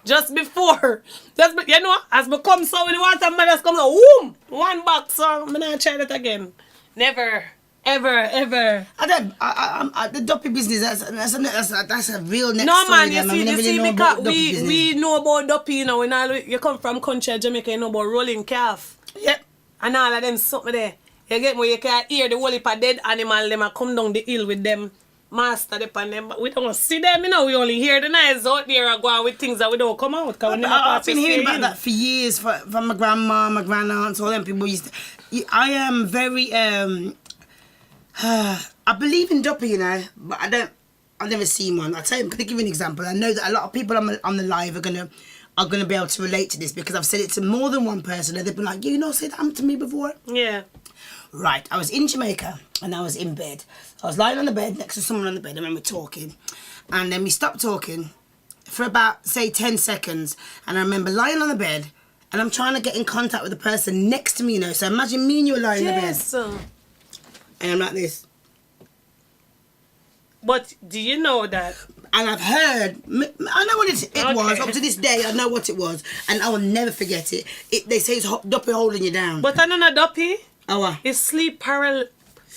Just before. You know, as me come so with the water, my mother's come so, whoom! 1 box, so I'm not try that again. Never. Ever. The duppy business, that's a real next no, story. No, man, you see, because we know about duppy, you know, you come from country Jamaica, you know about rolling calf. Yep. And all of them something there. You get me, you can hear the whole heap of dead animal, them come down the hill with them, master upon them, but we don't see them, you know, we only hear the noise out there and go on with things that we don't come out. I've been hearing about that for years, from my grandma, my grandaunt, all them people used to... I am very... I believe in duppy, you know, but I've never seen one. I'll tell you, I'm going to give you an example. I know that a lot of people on the live are gonna be able to relate to this because I've said it to more than one person and they've been like, you know, said that to me before? Yeah. Right, I was in Jamaica and I was in bed. I was lying on the bed next to someone on the bed and then we're talking. And then we stopped talking for about, say, 10 seconds. And I remember lying on the bed and I'm trying to get in contact with the person next to me, you know. So imagine me and you are lying in the bed. And I'm like this. But do you know that? And I've heard, I know what it was. Up to this day, I know what it was. And I will never forget it. They say it's Duppy holding you down. But I don't know Duppy. Oh, what? It's sleep paralysis.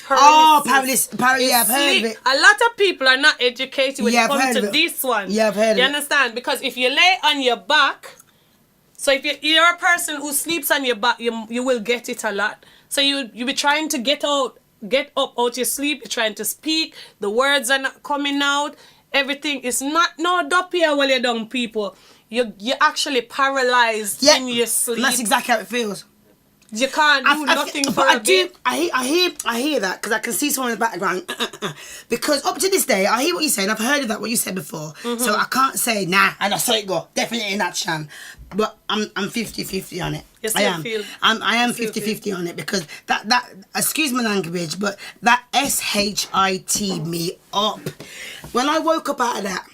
Oh, paralysis. Yeah, I've heard of it. A lot of people are not educated when it comes to this one. Yeah, I've heard of it. You understand? Because if you lay on your back, so if you're a person who sleeps on your back, you will get it a lot. So you'll be trying to get up out your sleep. You're trying to speak. The words are not coming out. Everything is not no Duppy while you're down, people. You're actually paralyzed in your sleep. That's exactly how it feels. You can't do nothing for a bit. I hear that because I can see someone in the background. Because up to this day, I hear what you're saying. I've heard of that, what you said before. So I can't say, nah, and I saw it go. Definitely not Shan. But I'm 50-50 on it. Yes, I am. I am 50-50 on it because that excuse my language, but that SHIT me up. When I woke up out of that,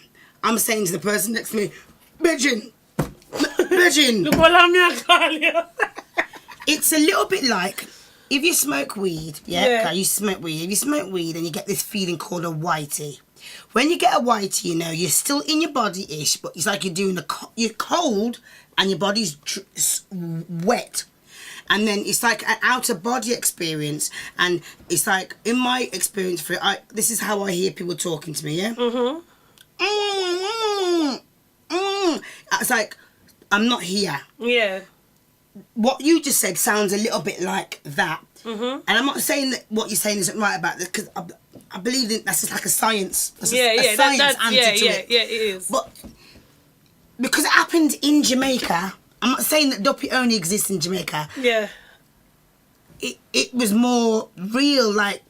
I'm saying to the person next to me, Virgin. Look what I'm call you. It's a little bit like if you smoke weed, yeah. You smoke weed. If you smoke weed and you get this feeling called a whitey. When you get a whitey, you know, you're still in your body-ish, but it's like you're doing you're cold and your body's wet. And then it's like an outer-body experience. And it's like, in my experience for it, this is how I hear people talking to me, yeah? It's like, I'm not here. Yeah. What you just said sounds a little bit like that. And I'm not saying that what you're saying isn't right about this, because I believe that that's just like a science. That's a science answer to it. Yeah, it is. But because it happened in Jamaica, I'm not saying that Duppy only exists in Jamaica. Yeah. It was more real, like,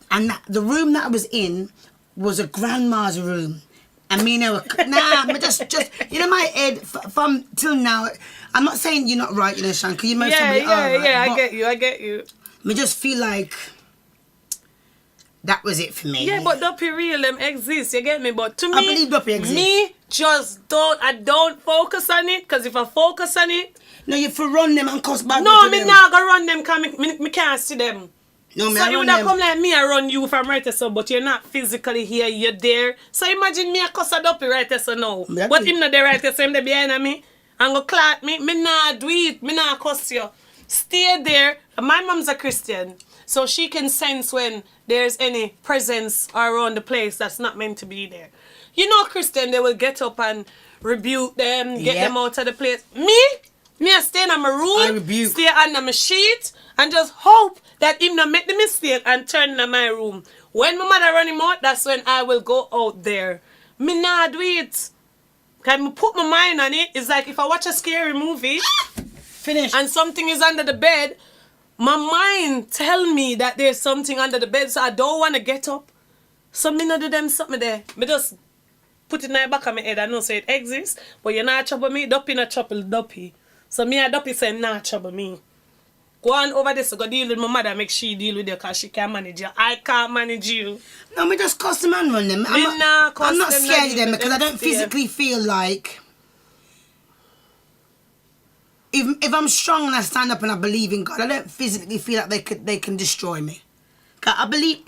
and the room that I was in was a grandma's room. And me and her were, but just you know, my head from till now. I'm not saying you're not right, you know, Shan, because you most probably are right. Yeah, I get you. I just feel like that was it for me. Yeah, but Duppy real them exist, you get me? But to me, I believe Duppy exists. Me just I don't focus on it, because if I focus on it, no, you for run them and cost back. No, me not gonna run them, because me can't see them. No, so you would have come like me and run you from right so, but you're not physically here, you're there. So imagine me a cuss a Duppy right so now. But him not there right so him there behind me and go clap me. Me nah do it, me nah cuss you. Stay there. My mom's a Christian, so she can sense when there's any presence around the place that's not meant to be there. You know, Christian, they will get up and rebuke them, get them out of the place. Me I stay in my room, stay under my sheet, and just hope that him not make the mistake and turn in my room. When my mother run him out, that's when I will go out there. Me nah do it. Can me put my mind on it? It's like if I watch a scary movie, finish, and something is under the bed, my mind tell me that there's something under the bed, so I don't want to get up. So me not do them something there. Me just put it in the back of my head. I know say it exists, but you're not trouble me. Duppy not trouble Duppy. So me and Duppy say not trouble me. Go on over this, so go deal with my mother, make she deal with you, because she can manage you. I can't manage you. No, me just cuss them and run them. I'm not scared of them because I don't physically feel like... If I'm strong and I stand up and I believe in God, I don't physically feel like they can destroy me. I believe...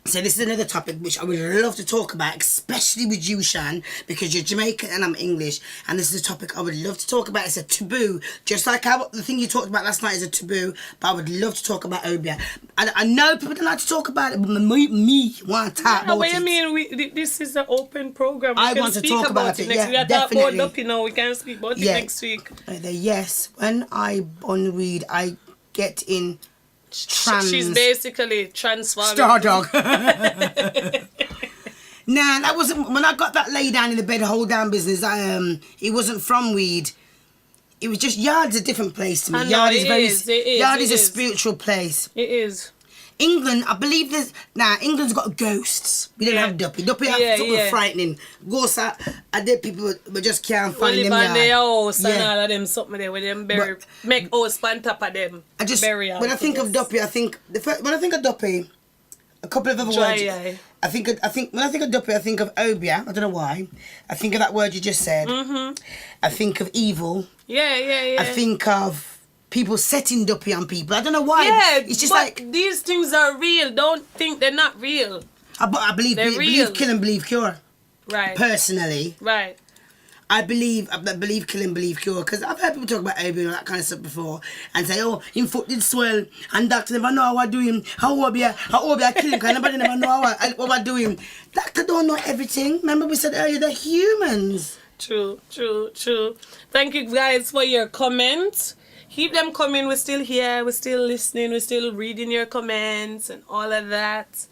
So this is another topic which I would love to talk about, especially with you, Shan, because you're Jamaican and I'm English, and this is a topic I would love to talk about. It's a taboo, just like how the thing you talked about last night is a taboo, but I would love to talk about obia. I know people don't like to talk about it, but me want to talk about what it. You mean? This is an open program. I want to talk about it, next week. We definitely. talk about Duppy now, we can speak about it next week. Yes, when I bun weed, I get in... She's basically transformed. Star dog. Nah, that wasn't when I got that lay down in the bed, hold down business. It wasn't from weed. It was just Yard's a different place to me. Yard is a spiritual place. It is. England, I believe England's got ghosts. We don't have Duppy. Duppy are sort of frightening. Ghosts are dead people, but just can't find them. Live on their house and all of them, something there with them bury, make house on top of them. When I think of Duppy, a couple of other Dry words. eye. I think when I think of duppy, I think of obia. I don't know why. I think of that word you just said. I think of evil. Yeah. I think of people setting duppy on people. I don't know why. Yeah, it's just but like these things are real. Don't think they're not real. I believe They're real. kill and believe cure. Right. Personally, Right. I believe kill and believe cure because I've heard people talk about obia and all that kind of stuff before and say, oh, him foot did swell and doctor never know how I do him. How obia kill him because nobody never know how I do him. Doctor don't know everything. Remember we said earlier they're humans. True. Thank you guys for your comments. Keep them coming. We're still here. We're still listening. We're still reading your comments and all of that.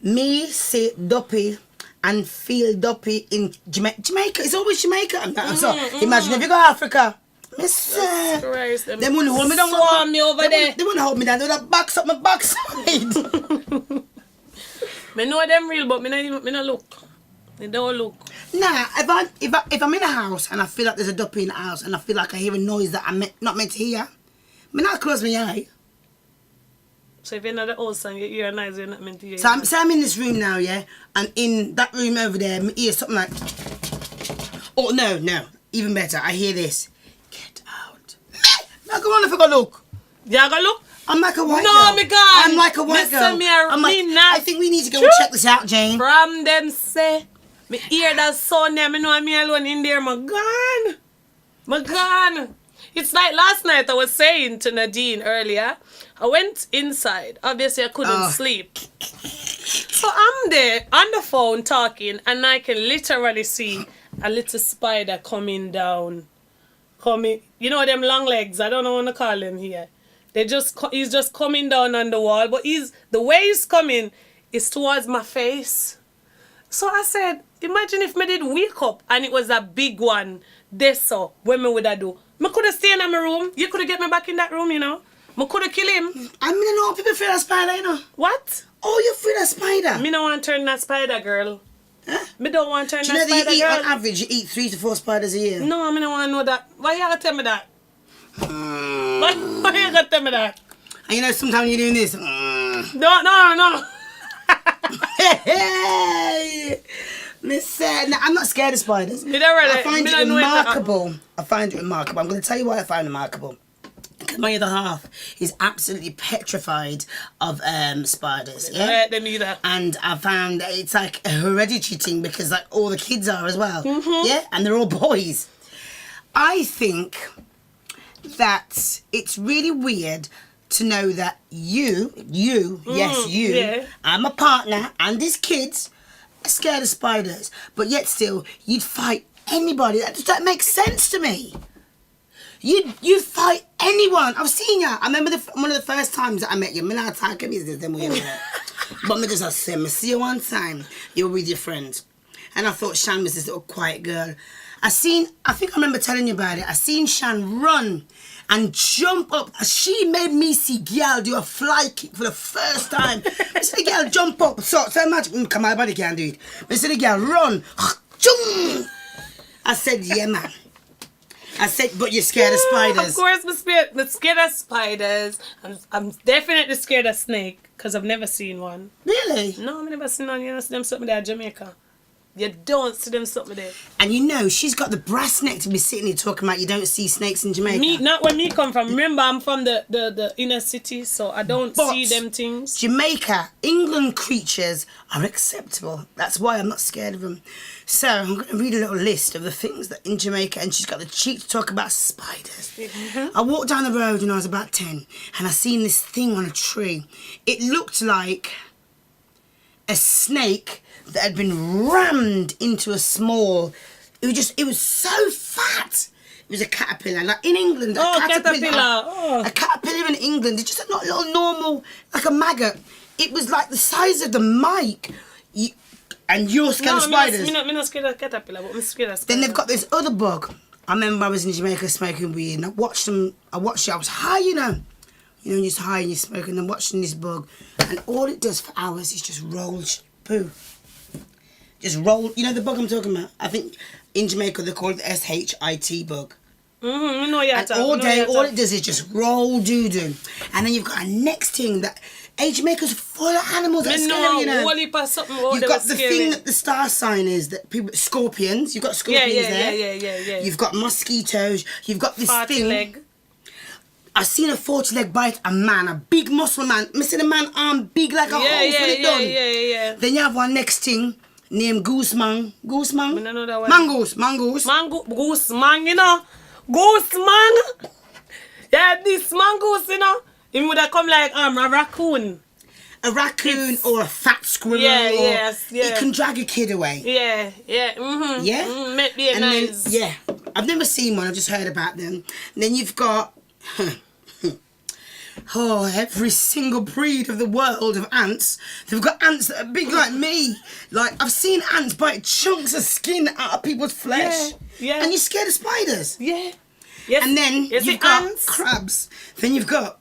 Me say duppy and feel duppy in Jamaica. It's always Jamaica. So imagine if you go to Africa. Miss Christ, they wouldn't hold me down. Swarm me over there. They wouldn't hold me down. They would have box up my backside. Me know them real, but me no look. They don't look. Nah, if I'm in a house and I feel like there's a duppy in the house and I feel like I hear a noise that I'm not meant to hear, me not close my eye. So if you're not the house and you hear a noise, you're not meant to hear. So I'm in this room now, yeah, and in that room over there, me hear something like, oh no, even better, I hear this. Get out. Now go on if I go look. Yeah, go look. I'm like a white girl. No, me gone. I'm like a white girl. I'm like, I think we need to go and check this out, Jane. From them say, me hear that sound there, me know me alone in there, my gone. It's like last night I was saying to Nadine earlier, I went inside. Obviously I couldn't sleep. So I'm there on the phone talking and I can literally see a little spider coming down. You know them long legs, I don't know what to call them here. He's just coming down on the wall, but the way he's coming is towards my face. So I said, imagine if me did wake up and it was a big one. So what me would I do? Me could have stayed in my room. You could have get me back in that room, you know. Me could have killed him. I mean, know people fear a spider, you know. What? Oh, you fear a spider? Me don't want to turn that spider, girl. Huh? Me don't want to turn Do you that know spider, that you eat, girl. on average, you eat 3 to 4 spiders a year? No, I don't want to know that. Why you gotta tell me that? Why you gotta tell me that? And you know, sometimes you're doing this. No. Hey! Listen, I'm not scared of spiders. I find it remarkable. I'm going to tell you why I find it remarkable. Because my other half is absolutely petrified of spiders. Yeah? Them either. And I found that it's like a hereditary thing because like all the kids are as well. Yeah? And they're all boys. I think that it's really weird to know that you, yeah. and my partner and his kids are scared of spiders, but yet still you'd fight anybody. That makes sense to me. You'd fight anyone. I've seen you. I remember one of the first times that I met you. I'm not talking business them way, but me just say, I see you one time. You were with your friends, and I thought Shan was this little quiet girl. I think I remember telling you about it. I seen Shan run and jump up. She made me see girl do a fly kick for the first time. I said the girl jump up. So imagine, come on, my body can't do it. I said the girl run. I said, yeah, man. I said, but you're scared of spiders. Of course, I'm scared of spiders. I'm definitely scared of snake because I've never seen one. Really? No, I've never seen one. You know, see them something there in Jamaica. You don't see them something there. And you know, she's got the brass neck to be sitting here talking about you don't see snakes in Jamaica. Not where me come from. Remember, I'm from the inner city, so I don't see them things. Jamaica, England creatures are acceptable. That's why I'm not scared of them. So I'm going to read a little list of the things that in Jamaica, and she's got the cheek to talk about spiders. I walked down the road when I was about 10, and I seen this thing on a tree. It looked like a snake that had been rammed into a small. It was so fat. It was a caterpillar, like in England. A caterpillar in England. It's just not a little normal, like a maggot. It was like the size of the mic. And you're scared of spiders. I'm not scared of caterpillar, but I'm scared of spiders. Then they've got this other bug. I remember I was in Jamaica smoking weed, and I watched it. I was high, you know. You know, you're just high and you're smoking and watching this bug, and all it does for hours is just roll poo. Just roll. You know the bug I'm talking about? I think in Jamaica they call it the SHIT bug. No, yeah. And all day, all it does is just roll doo-doo. And then you've got a next thing that Jamaica's full of animals that are scary, you know. Whole heap of something out You've there got was the scary. thing that the star sign is that people scorpions. You've got scorpions there. Yeah. You've got mosquitoes. You've got this 40 thing. leg. I seen a 40-leg bite a man, a big muscle man. I see the man arm big like a horse when it done. Yeah. Then you have one next thing named Goose Man. Goose Man? I don't know that one. Mongoose. Goose man, you know. Goose man. Yeah, this mongoose, you know. It would have come like a raccoon. A raccoon or a fat squirrel. Yeah. It can drag a kid away. Yeah. Yeah? Might be nice. Then, I've never seen one, I've just heard about them. And then you've got every single breed of the world of ants. They've got ants that are big like me. Like, I've seen ants bite chunks of skin out of people's flesh. Yeah. And you're scared of spiders. Yeah. Yes. And then you've got ants. crabs. Then you've got,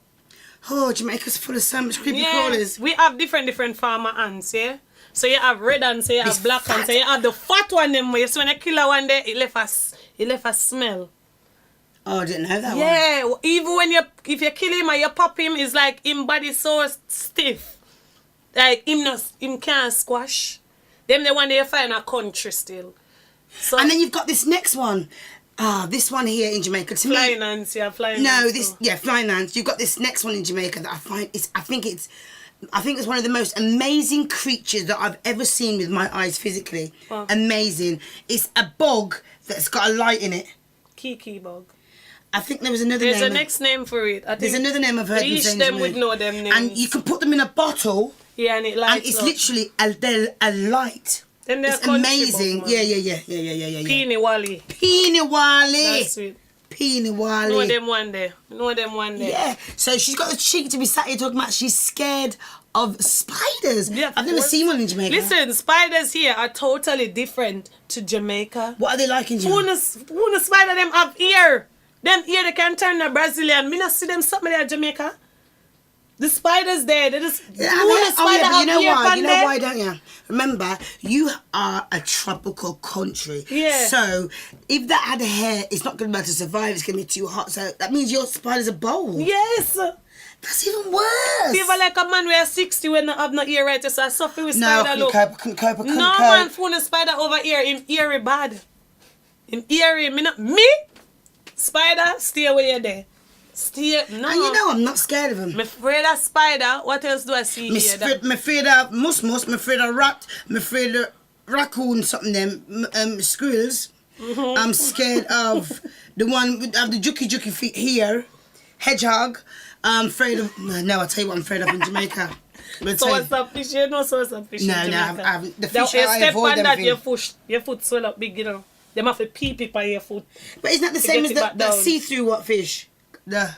Jamaica's full of so much creepy crawlers. We have different farmer ants, yeah? So you have red ants, you have black ants, so you have the fat one them where so when you kill her one day, it left a smell. Oh, I didn't know that one. Yeah, even when if you kill him or you pop him, it's like him body so stiff. Like him can't squash. Them the one they find a country still. So And then you've got this next one. This one here in Jamaica. To flying me, ants, yeah, flying no, ants. flying ants. You've got this next one in Jamaica that I think it's one of the most amazing creatures that I've ever seen with my eyes physically. Wow. Amazing. It's a bug that's got a light in it. Kiki bug. I think there was another There's name. a next name for it. I think There's another name I've heard them each saying. them would know them names. And you can put them in a bottle. Yeah, and it lights And it's up. literally a light. Then they're It's country amazing. bug, man. Yeah. Peony Wally. Peeny Wally. That's it. Peeny Wally. Know them one day. Yeah. So she's got the cheek to be sat here talking about she's scared of spiders. Yeah, of I've never course. seen one in Jamaica. Listen, spiders here are totally different to Jamaica. What are they like in Jamaica? Who spider them have ear? Them ear they can turn to Brazilian. Me not see them something there in Jamaica. The spiders there, they just Yeah, but you know why? You know there? why, don't you? Remember, you are a tropical country. Yeah. So if that had a hair, it's not going to be able to survive. It's going to be too hot. So that means your spiders are bold. Yes. That's even worse. People like a man where 60 when not have no ear right, so I suffer with No, spider look. couldn't cope. No man phone a spider over here. Him eerie bad. Him eerie. Me? Spider, stay away there. No. And you know I'm not scared of them. I'm afraid of spider. What else do I see here? I'm afraid of mus, I'm afraid of rat, I'm afraid of raccoon, something them, squirrels. Mm-hmm. I'm scared of the one with the juki feet here, hedgehog. I'm afraid of, no, I'll tell you what I'm afraid of in Jamaica. So what's up fish? You know so what's up fish in No, Jamaica. I haven't. The Now, fish, you I step avoid on them. that, your foot swell up big, you know. Them have to pee on your foot. But isn't that the to same get as it back that down. see-through what fish? The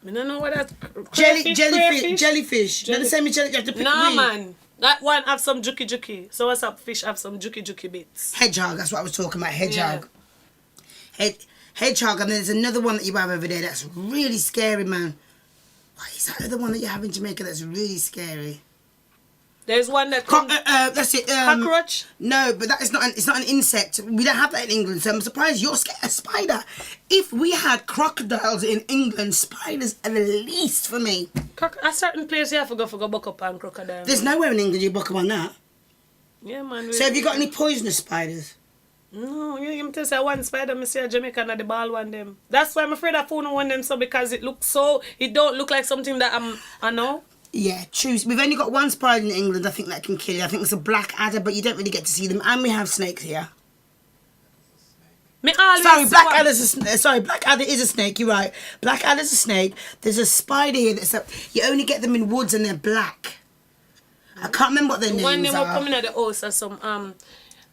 I don't know what that jellyfish. Not the same as jelly. You have to pick Nah, wing. man. That one have some juki. So what's up fish have some juki bits. Hedgehog. That's what I was talking about. Hedgehog. Yeah. Hedgehog, and there's another one that you have over there that's really scary, man. What is that other one that you have in Jamaica that's really scary? There's one that comes... That's it. cockroach? No, but that is not. It's not an insect. We don't have that in England, so I'm surprised you're scared of spider. If we had crocodiles in England, spiders are the least for me. A certain place you have to go buck up on crocodile. There's nowhere in England you buck up on that. Yeah, man. So have you got any poisonous spiders? No, you tell say one spider, I see a Jamaican at the ball one them. That's why I'm afraid I phone one them so because it don't look like something that I know. Yeah, true. We've only got one spider in England, I think, that can kill you. I think it's a black adder, but you don't really get to see them. And we have snakes here. Black adder is a snake, you're right. Black adder's a snake. There's a spider here you only get them in woods and they're black. I can't remember what their names are. One them were coming at the house or some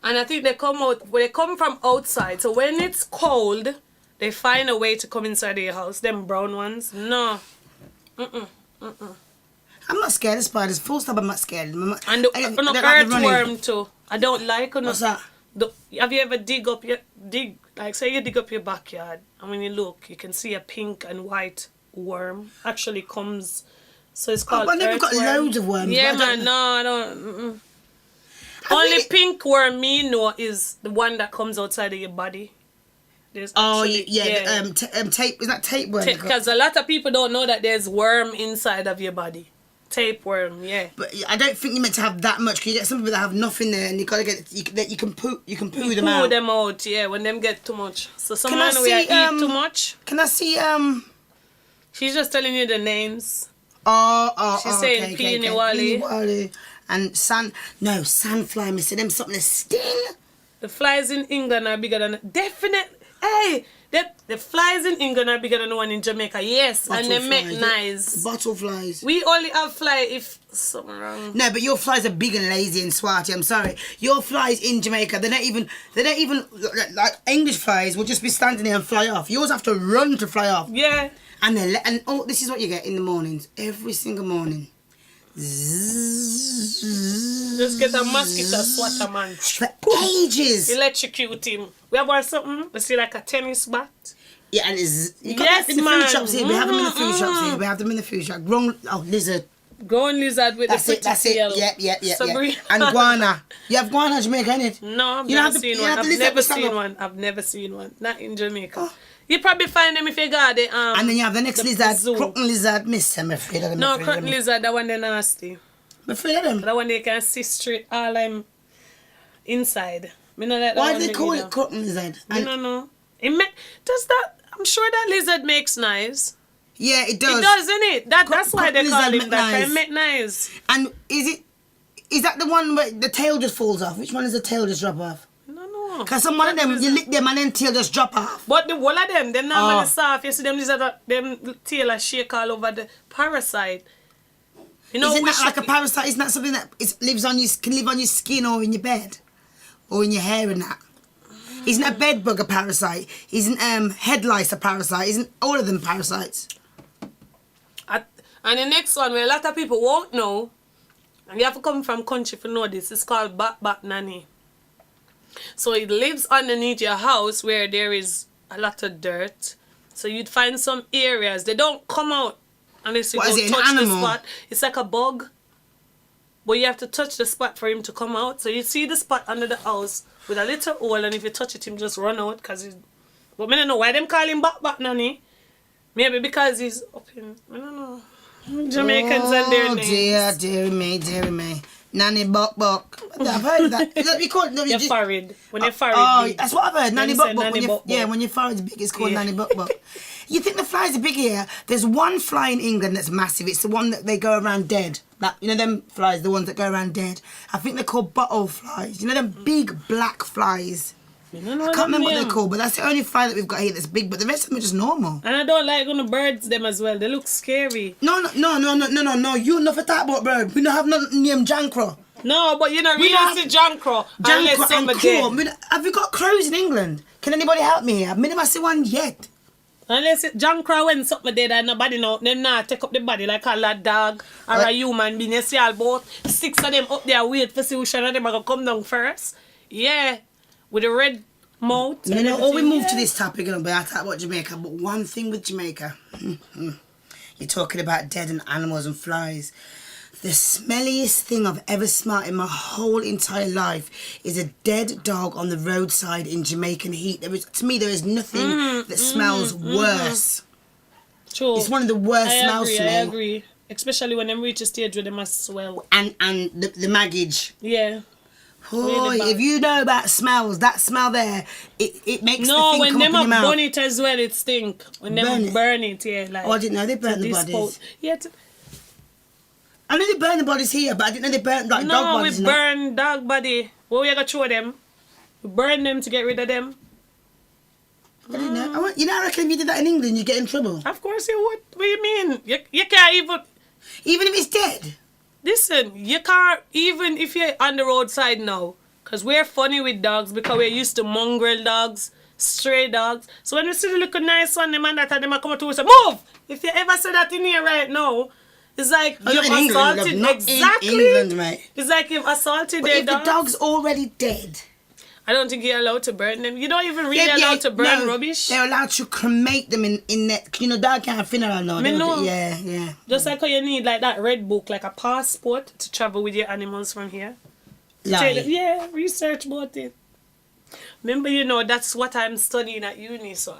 and I think they come from outside. So when it's cold, they find a way to come inside your house. Them brown ones. No. I'm not scared of spiders. Full stop, I'm not scared of them. And the earthworm too. I don't like them. What's that? Have you ever dig up your backyard and when you look, you can see a pink and white worm actually comes. So it's called. I've never got loads of worms. Yeah, man. No, I don't. Only pink worm me know is the one that comes outside of your body. There's tape. Is that tapeworm? Because a lot of people don't know that there's worm inside of your body. Tapeworm, yeah. But I don't think you're meant to have that much. Cause you get some people that have nothing there, and you gotta get you can poo them out. Poo them out, yeah. When them get too much. So some Can man I we see, eat too much. Can I see She's just telling you the names. She's okay, saying Peony Wally. And sandfly. Me see them something to sting. The flies in England are bigger than definitely. Hey, the flies in England are bigger than the one in Jamaica. Yes, and they make nice. Bottle flies. We only have fly if something wrong. No, but your flies are big and lazy and swatty. I'm sorry. Your flies in Jamaica, they don't even like English flies will just be standing there and fly off. Yours have to run to fly off. Yeah. And this is what you get in the mornings, every single morning. Just get a mosquito swatter, man. For ages. Electrocute him. We have one something. We see like a tennis bat. Yeah, and you got that in the food shops here. We have them in the food shops here. We have them in the food shop. Lizard. Grown lizard with That's the it. That's it. tail. Yeah. Sabrina. And guana. You have guana in Jamaica, innit? No, I've never seen one. I've never seen one. Not in Jamaica. Oh. You probably find them if you got it. And then you have the next lizard, zoo. croton lizard. I'm afraid of them. No, croton lizard, that one they're nasty. I'm afraid of them. That one they can see straight all I'm inside. Me not like that. Why one do they call either. it croton lizard? I don't know. Does that? I'm sure that lizard makes nice. Yeah, it does. It does, innit? That's why they call lizard him that. nice. They make nice. And is that the one where the tail just falls off? Which one is the tail just drop off? No. Because some one of them, you lick them and then tail just drop off. But the whole of them normally soft. You see them lizard, them tail are shake all over the parasite. You know, Isn't that like a parasite? Isn't that something that can live on your skin or in your bed? Or in your hair and that? Isn't a bed bug a parasite? Isn't head lice a parasite? Isn't all of them parasites? And the next one where a lot of people won't know, and you have to come from country to know this, it's called bat nanny. So it lives underneath your house where there is a lot of dirt. So you'd find some areas, they don't come out unless you go touch the spot. It's like a bug. But you have to touch the spot for him to come out. So you see the spot under the house with a little hole, and if you touch it, him just run out. But I don't know why them call him bat nanny. Maybe because he's up in, I don't know. Jamaicans and their names. Dear me. Nanny buck. I've heard that. You call it, You're forehead. When you're forehead big. That's what I've heard. Nanny buck. Yeah, when your forehead's big, it's called nanny buck. You think the flies are big here? There's one fly in England that's massive. It's the one that they go around dead. Like, you know them flies, the ones that go around dead? I think they're called bottle flies. You know them big black flies? I can't remember what they're called, but that's the only fly that we've got here that's big, but the rest of them are just normal. And I don't like when the birds them as well. They look scary. No. You never talk about bird. We don't have nothing named Jancro. No, but you know, we don't see Jancro unless and somebody. Have you got crows in England? Can anybody help me here? I've never seen one yet. Unless Jancro when something dead and nobody know, them not take up the body like a dog or a human being. You see all about 6 of them up there wait for see which one of them are going to come down first. Yeah. With a red mouth. We move to this topic, but I talk about Jamaica. But one thing with Jamaica, you're talking about dead and animals and flies. The smelliest thing I've ever smelled in my whole entire life is a dead dog on the roadside in Jamaican heat. To me, there is nothing that smells worse. True. It's one of the worst smells to me. I agree. Especially when them reach a stage where they must swell. And the maggage. Yeah. Boy, if you know about smells, that smell there, it makes the thing when come them up in your mouth. burn it as well, it stink. When them burn it, yeah. Like, I didn't know they burn the bodies. Yeah. I know they burn the bodies here, but I didn't know they burn dog bodies. No, we burn dog body. What we going to throw them? We burn them to get rid of them. I didn't know. I reckon if you did that in England, you'd get in trouble. Of course you would. What do you mean? You can't even... Even if it's dead? Listen, you can't, even if you're on the roadside now, because we're funny with dogs because we're used to mongrel dogs, stray dogs. So when we see the little nice one, them and that, and them come to us and say, move! If you ever say that in here right now, it's like you've assaulted. Exactly. In England, mate. It's like you've assaulted their if the dog's already dead... I don't think you're allowed to burn them. You don't even really allowed to burn rubbish. They're allowed to cremate them in that. You know, dog can't have funeral now. Yeah. Just like how you need like that red book, like a passport to travel with your animals from here. Yeah, research about it. Remember, that's what I'm studying at uni, so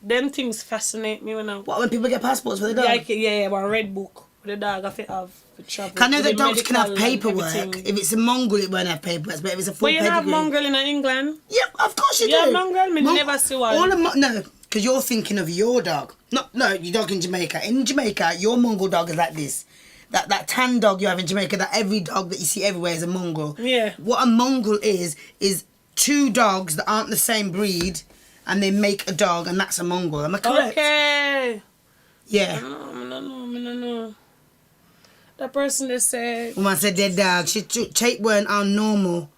them things fascinate me when when people get passports for the dog? Yeah, one red book. The dog have to have to travel. I know with that the dogs can have medical and paperwork. everything. If it's a mongrel, it won't have paperwork. But if it's a full But you have pedigree... mongrel in England? Yeah, of course you do. You have mongrel? Me never see one. All of no, because you're thinking of your dog. No, your dog in Jamaica. In Jamaica, your mongrel dog is like this. That tan dog you have in Jamaica, that every dog that you see everywhere is a mongrel. Yeah. What a mongrel is two dogs that aren't the same breed and they make a dog, and that's a mongrel. Am I correct? Okay. Yeah. No. That person that said... Woman said their dog. She weren't on normal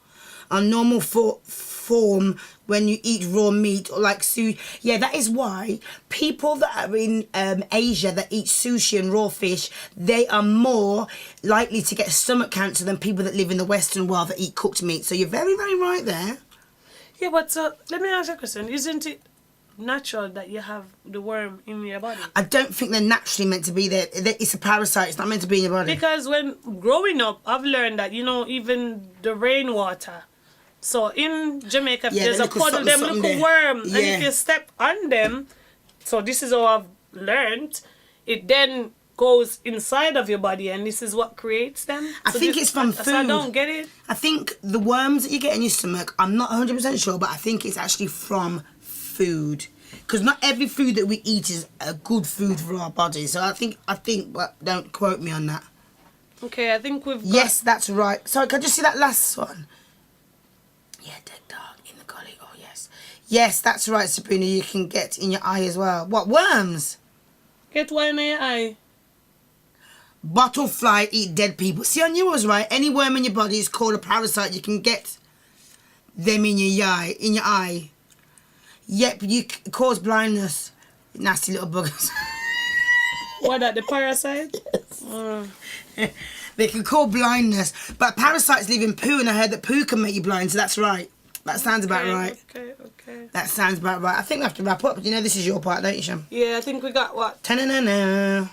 form when you eat raw meat or like sushi. Yeah, that is why people that are in Asia that eat sushi and raw fish, they are more likely to get stomach cancer than people that live in the Western world that eat cooked meat. So you're very, very right there. Yeah, but let me ask you a question. Isn't it natural that you have the worm in your body? I don't think they're naturally meant to be there. It's a parasite. It's not meant to be in your body. Because when growing up, I've learned that, even the rainwater. So in Jamaica, if there's a puddle, them little worm. Yeah. And if you step on them, so this is how I've learned, it then goes inside of your body, and this is what creates them. I think it's from food. So I don't get it. I think the worms that you get in your stomach, I'm not 100% sure, but I think it's actually from food. Because not every food that we eat is a good food for our body. So I think, but don't quote me on that. Okay, I think we've got... Yes, that's right. Sorry, can I just see that last one? Yeah, dead dog in the gully. Oh, yes. Yes, that's right, Sabrina. You can get in your eye as well. What, worms? Get one in your eye. Bottlefly eat dead people. See, I knew I was right. Any worm in your body is called a parasite. You can get them in your eye. Yep, you cause blindness. Nasty little buggers. What, that the parasite? Yes. They can cause blindness. But parasites live in poo, and I heard that poo can make you blind, so that's right. That sounds about right. Okay. That sounds about right. I think we have to wrap up. This is your part, don't you, Sham? Yeah, I think we got what? Ta-na-na-na.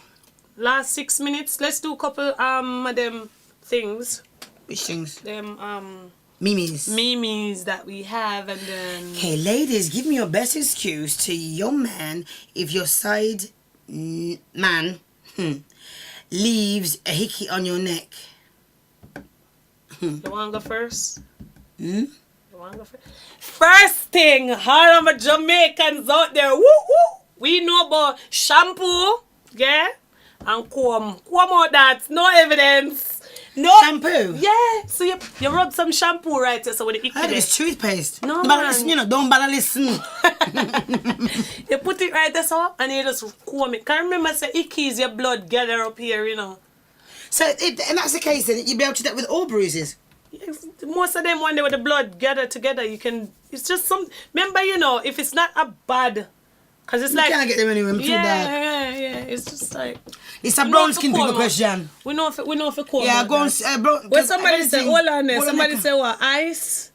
Last 6 minutes. Let's do a couple of them things. Which things? Them Memes that we have, and then... Okay, ladies, give me your best excuse to your man if your side man leaves a hickey on your neck. You want to go first? You want to go first? First thing, all of my Jamaicans out there, woo! We know about shampoo, yeah? And comb. Comb out that, no evidence. No. Shampoo? Yeah. So you rub some shampoo right here, so when the icky I heard it's toothpaste. No, but listen, don't bother listen. You put it right there, so, and you just comb it. Can remember, say, ickies, your blood gather up here, So, and that's the case, then you'll be able to do that with all bruises. Most of them, when they with the blood gather together, you can, it's just some, remember, if it's not a bad, because it's you like... You can't get them anyway, I'm too bad. Yeah, it's just like... It's a brown skin people question. We know if it cold. Yeah, go on, bro. When somebody say, hold on there, somebody say what? Ice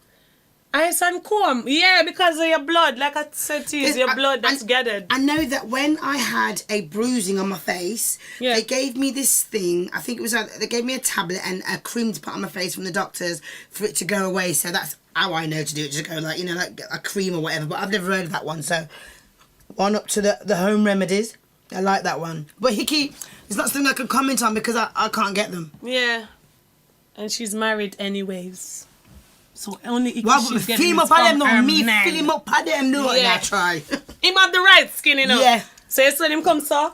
and comb. Yeah, because of your blood. Like I said to you, it's your blood that's gathered. I know that when I had a bruising on my face, they gave me this thing. I think it was, they gave me a tablet and a cream to put on my face from the doctors for it to go away. So that's how I know to do it. Just go like, like a cream or whatever. But I've never heard of that one. So one up to the home remedies. I like that one. But hickey, it's not something I can comment on because I can't get them. Yeah. And she's married anyways. So only hickey she's getting fill him up at them, no. Me fill him up at them, no. Yeah, try. Him have the right skin, Yeah. So you saw him come, so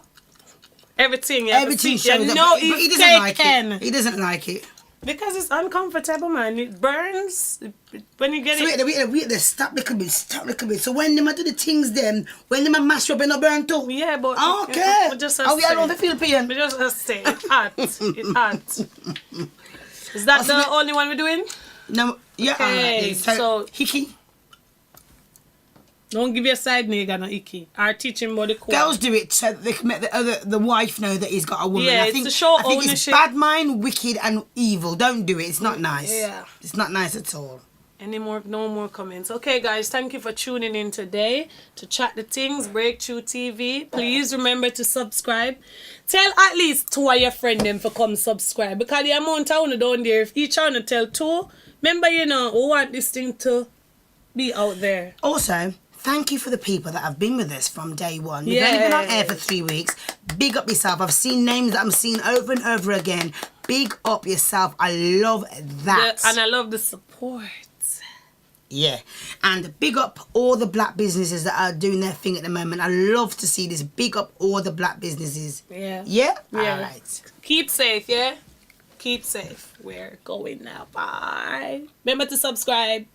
everything. Everything shows up. No, but he doesn't like it. He doesn't like it. Because it's uncomfortable, man. It burns when you get it. So wait, stop little bit. So when them do the things when them mash up and burn too? Yeah, but... Okay. We don't feel pain. We just say, it's hot. It's hot. Is that the only one we're doing? No, yeah. Okay, so... Hickey. Don't give your side nigga no icky. Or teach him about the core. Girls do it so they can make the wife know that he's got a woman. Yeah, it's to show ownership. I think it's bad mind, wicked and evil. Don't do it. It's not nice. Yeah. It's not nice at all. No more comments. Okay, guys, thank you for tuning in today to Chat the Tings, Breakthrough TV. Please remember to subscribe. Tell at least 2 of your friends them for come subscribe. Because the amount I want down there, if each one tell 2, remember, we want this thing to be out there. Also, thank you for the people that have been with us from day one. We've only been on air for 3 weeks. Big up yourself. I've seen names that I'm seeing over and over again. Big up yourself. I love that. And I love the support. Yeah, and big up all the black businesses that are doing their thing at the moment. I love to see this. Big up all the black businesses. Yeah. Yeah? Yeah. All right. Keep safe, yeah? Keep safe. We're going now. Bye. Remember to subscribe.